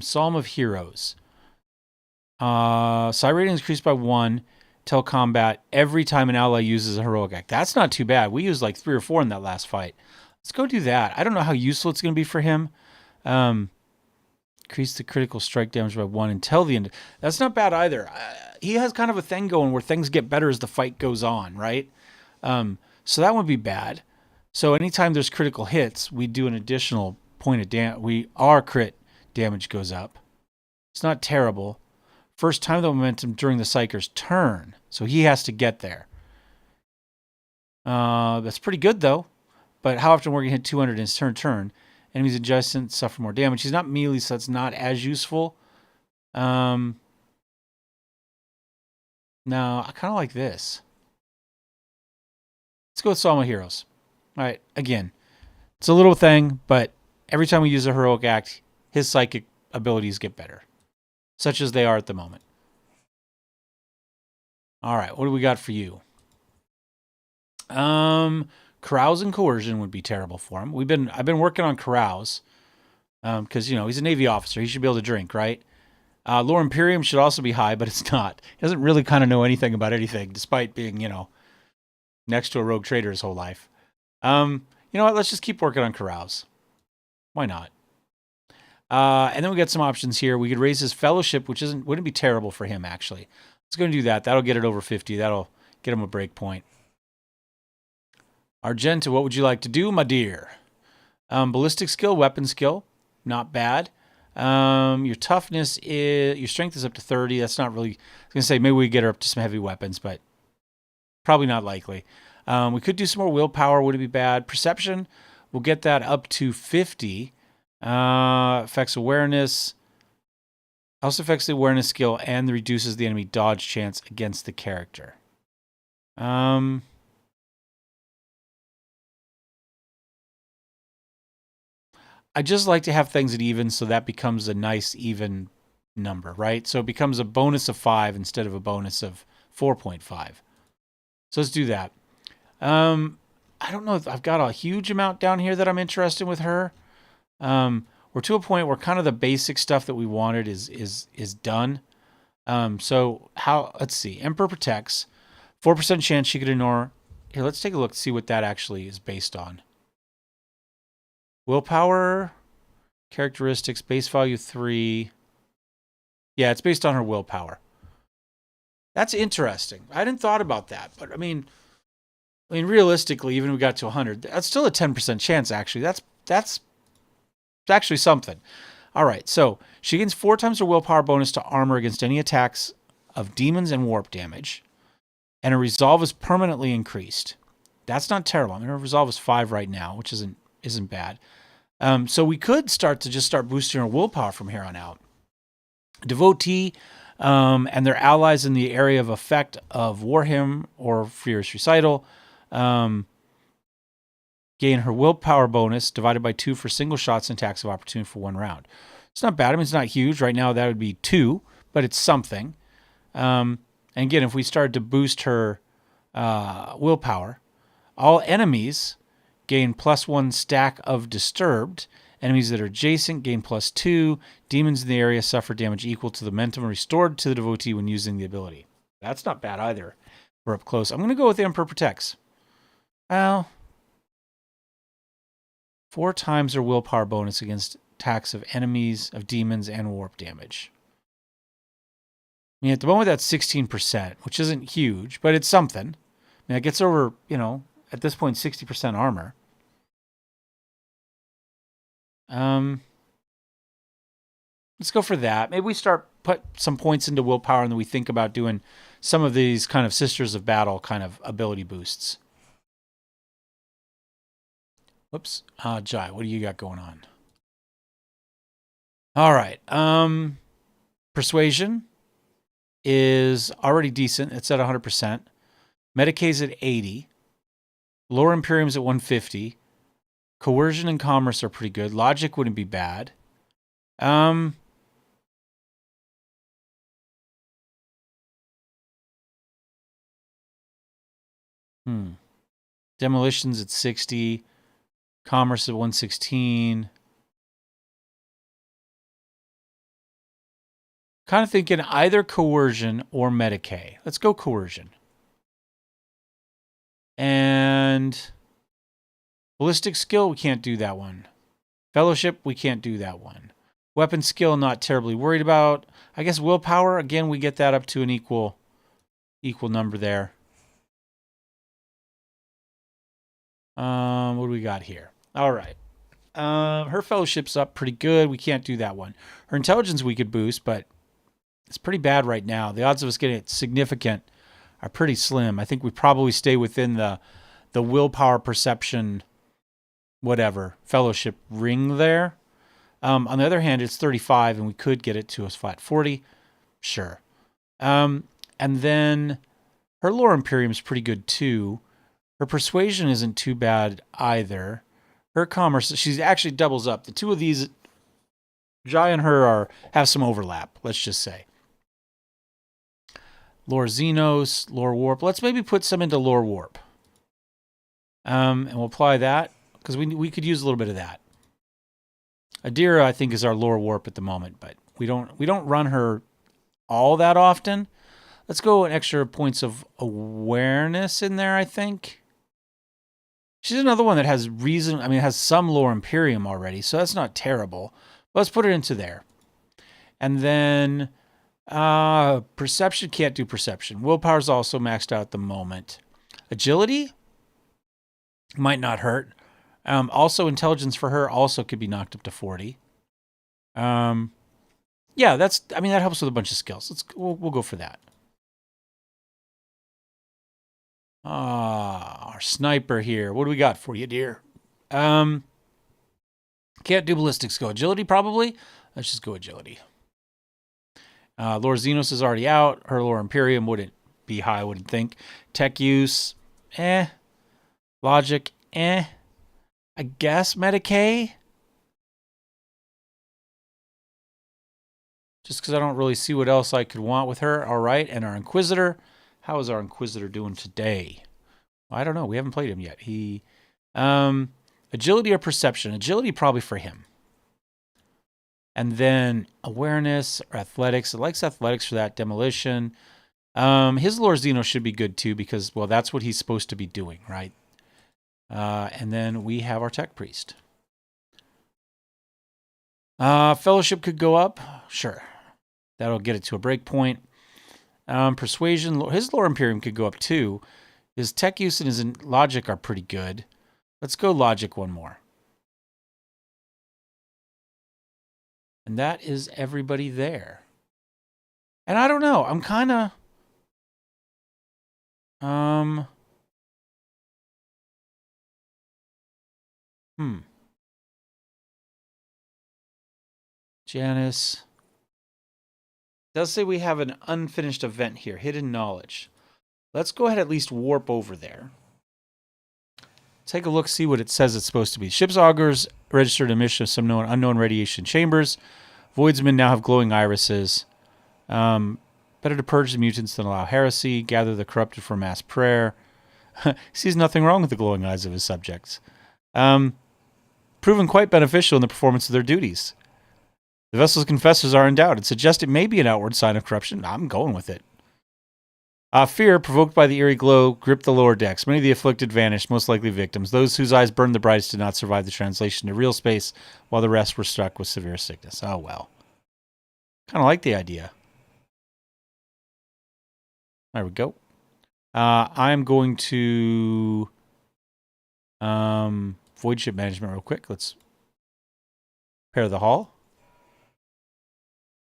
Psalm of Heroes. Psi rating increased by 1 till combat every time an ally uses a heroic act. That's not too bad. We used like 3 or 4 in that last fight. Let's go do that. I don't know how useful it's going to be for him. Increase the critical strike damage by 1 until the end. That's not bad either. He has kind of a thing going where things get better as the fight goes on, right? So that would be bad. So anytime there's critical hits, we do an additional point of damage. Our crit damage goes up. It's not terrible. First time the momentum during the Psyker's turn. So he has to get there. That's pretty good though. But how often we're going to hit 200 in his turn? Enemies adjacent suffer more damage. He's not melee, so that's not as useful. No, I kind of like this. Let's go with All My Heroes. All right, again, it's a little thing, but every time we use a heroic act, his psychic abilities get better, such as they are at the moment. All right, what do we got for you? Carouse and coercion would be terrible for him. I've been working on carouse, because he's a Navy officer. He should be able to drink, right? Lore Imperium should also be high, but it's not. He doesn't really kind of know anything about anything, despite being next to a rogue trader his whole life. You know what? Let's just keep working on carouse. Why not? And then we got some options here. We could raise his fellowship, which wouldn't be terrible for him actually. Let's go and do that. That'll get it over 50. That'll get him a break point. Argenta, what would you like to do, my dear? Ballistic skill, weapon skill, not bad. Your toughness your strength is up to 30. That's not really. I was gonna say maybe we get her up to some heavy weapons, but probably not likely. We could do some more willpower. Would it be bad? Perception, we'll get that up to 50. Affects awareness. Also affects the awareness skill and reduces the enemy dodge chance against the character. I just like to have things at even, so that becomes a nice even number, right? So it becomes a bonus of 5 instead of a bonus of 4.5. So let's do that. I don't know if I've got a huge amount down here that I'm interested with her. We're to a point where kind of the basic stuff that we wanted is done. So let's see. Emperor protects. 4% chance she could ignore. Here, let's take a look to see what that actually is based on. Willpower, characteristics, base value 3. Yeah, it's based on her willpower. That's interesting. I hadn't thought about that, but I mean, realistically, even if we got to 100, that's still a 10% chance. Actually, that's actually something. All right, so she gains 4 times her willpower bonus to armor against any attacks of demons and warp damage, and her resolve is permanently increased. That's not terrible. I mean, her resolve is 5 right now, which isn't bad. So we could start boosting our willpower from here on out. Devotee and their allies in the area of effect of Warhammer or Furious Recital gain her willpower bonus divided by 2 for single shots and attacks of opportunity for 1 round. It's not bad. I mean, it's not huge. Right now that would be 2, but it's something. And again, if we started to boost her willpower, all enemies gain +1 stack of disturbed. Enemies that are adjacent gain +2. Demons in the area suffer damage equal to the momentum restored to the devotee when using the ability. That's not bad either. We're up close. I'm going to go with Emperor Protects. Well, 4 times her willpower bonus against attacks of enemies, of demons, and warp damage. I mean, at the moment that's 16%, which isn't huge, but it's something. I mean, it gets over, at this point, 60% armor. Let's go for that. Maybe we put some points into willpower and then we think about doing some of these kind of Sisters of Battle kind of ability boosts. Whoops. Jai, what do you got going on? All right. Persuasion is already decent. It's at 100%. Medicay's at 80. Lore Imperium's at 150. Coercion and commerce are pretty good. Logic wouldn't be bad. Demolition's at 60. Commerce at 116. Kind of thinking either coercion or Medicaid. Let's go coercion. And ballistic skill, we can't do that one. Fellowship, we can't do that one. Weapon skill, not terribly worried about. I guess willpower, again, we get that up to an equal number there. What do we got here? All right. Her fellowship's up pretty good. We can't do that one. Her intelligence we could boost, but it's pretty bad right now. The odds of us getting it significant are pretty slim. I think we probably stay within the willpower, perception, whatever, fellowship ring there. On the other hand, it's 35, and we could get it to a flat 40. Sure. And then her lore Imperium is pretty good too. Her persuasion isn't too bad either. Her commerce, she actually doubles up. The two of these, Jai and her, have some overlap, let's just say. Lore Xenos, Lore Warp. Let's maybe put some into Lore Warp. And we'll apply that, because we could use a little bit of that. Adira, I think, is our Lore Warp at the moment, but we don't run her all that often. Let's go an extra points of awareness in there, I think. She's another one that has has some Lore Imperium already, so that's not terrible. Let's put it into there. And then perception, can't do perception. Willpower's also maxed out at the moment. Agility might not hurt. Also, intelligence for her also could be knocked up to 40. Yeah, that helps with a bunch of skills. We'll go for that. Our sniper here. What do we got for you, dear? Can't do ballistics. Go agility, probably. Let's just go agility. Lore Xenos is already out. Her Lore Imperium wouldn't be high, I wouldn't think. Tech use, Logic, I guess Medicaid. Just because I don't really see what else I could want with her. All right, and our Inquisitor. How is our Inquisitor doing today? I don't know. We haven't played him yet. Agility or perception? Agility probably for him. And then awareness or athletics. It likes athletics for that. Demolition. His Lore Xeno should be good too because, well, that's what he's supposed to be doing, right? And then we have our Tech Priest. Fellowship could go up. Sure. That'll get it to a break point. Persuasion. His Lore Imperium could go up too. His Tech use and his Logic are pretty good. Let's go Logic one more. And that is everybody there. And I don't know. I'm kind of... Janice. Does say we have an unfinished event here. Hidden Knowledge. Let's go ahead at least warp over there. Take a look, see what it says it's supposed to be. Ship's augurs registered emission of some unknown radiation chambers. Voidsmen now have glowing irises. Better to purge the mutants than allow heresy. Gather the corrupted for mass prayer. Sees nothing wrong with the glowing eyes of his subjects. Proven quite beneficial in the performance of their duties. The vessel's confessors are in doubt and suggest it may be an outward sign of corruption. I'm going with it. Fear, provoked by the eerie glow, gripped the lower decks. Many of the afflicted vanished, most likely victims. Those whose eyes burned the brightest did not survive the translation to real space, while the rest were struck with severe sickness. Oh, well. Kind of like the idea. There we go. I'm going to void ship management real quick. Let's pair the hull.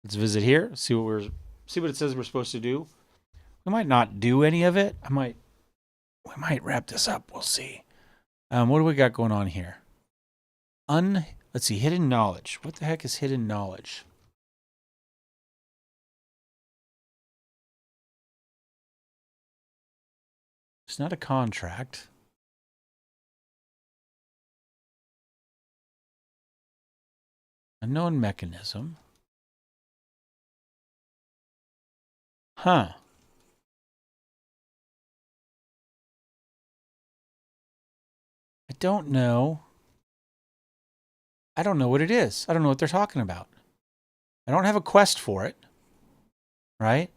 Let's visit here. See what it says we're supposed to do. We might not do any of it. We might wrap this up. We'll see. What do we got going on here? Let's see. Hidden knowledge. What the heck is hidden knowledge? It's not a contract. Unknown mechanism. Huh. I don't know. I don't know what it is. I don't know what they're talking about. I don't have a quest for it. Right?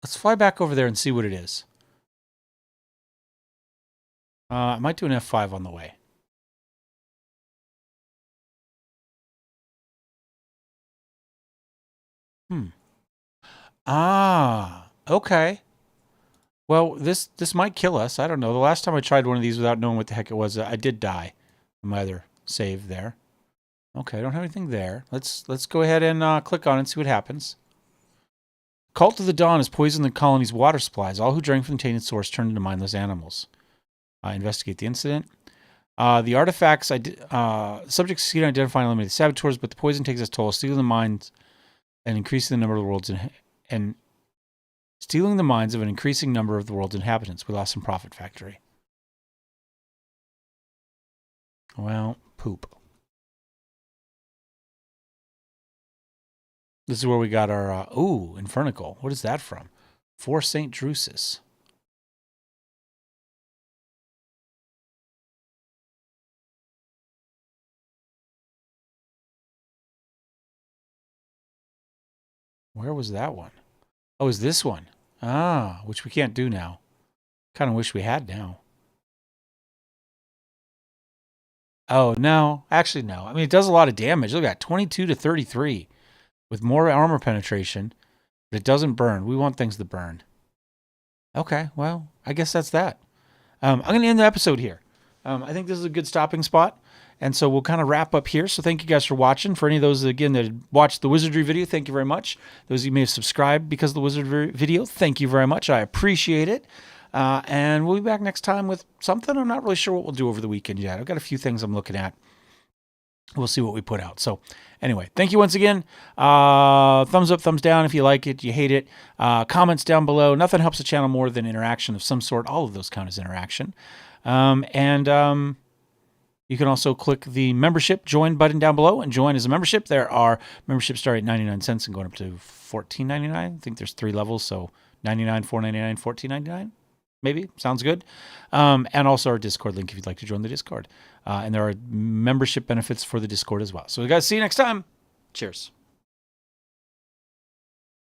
Let's fly back over there and see what it is. I might do an F5 on the way. Okay. Well, this might kill us. I don't know. The last time I tried one of these without knowing what the heck it was, I did die. My other save there. Okay, I don't have anything there. Let's go ahead and click on it and see what happens. Cult of the Dawn has poisoned the colony's water supplies. All who drank from the tainted source turned into mindless animals. Investigate the incident. The artifacts, subjects succeed in identifying and eliminating the saboteurs, but the poison takes its toll, stealing the minds and increasing the number of the world's and stealing the minds of an increasing number of the world's inhabitants. We lost some profit factory. Well, poop. This is where we got our, Infernical. What is that from? For St. Drusus. Where was that one? Oh, is this one? Ah, which we can't do now. Kind of wish we had now. Oh, no. Actually, no. I mean, it does a lot of damage. Look at that. 22 to 33 with more armor penetration, but it doesn't burn. We want things to burn. Okay, well, I guess that's that. I'm going to end the episode here. I think this is a good stopping spot. And so we'll kind of wrap up here. So thank you guys for watching. For any of those, again, that watched the Wizardry video, thank you very much. Those of you who may have subscribed because of the Wizardry video, thank you very much. I appreciate it. And we'll be back next time with something. I'm not really sure what we'll do over the weekend yet. I've got a few things I'm looking at. We'll see what we put out. So anyway, thank you once again. Thumbs up, thumbs down if you like it, you hate it. Comments down below. Nothing helps the channel more than interaction of some sort. All of those count as interaction. You can also click the membership join button down below and join as a membership. There are memberships starting at 99 cents and going up to $14.99. I think there's 3 levels, so 99, $4.99, $14.99. Maybe. Sounds good. And also our Discord link if you'd like to join the Discord. And there are membership benefits for the Discord as well. So, guys, see you next time. Cheers.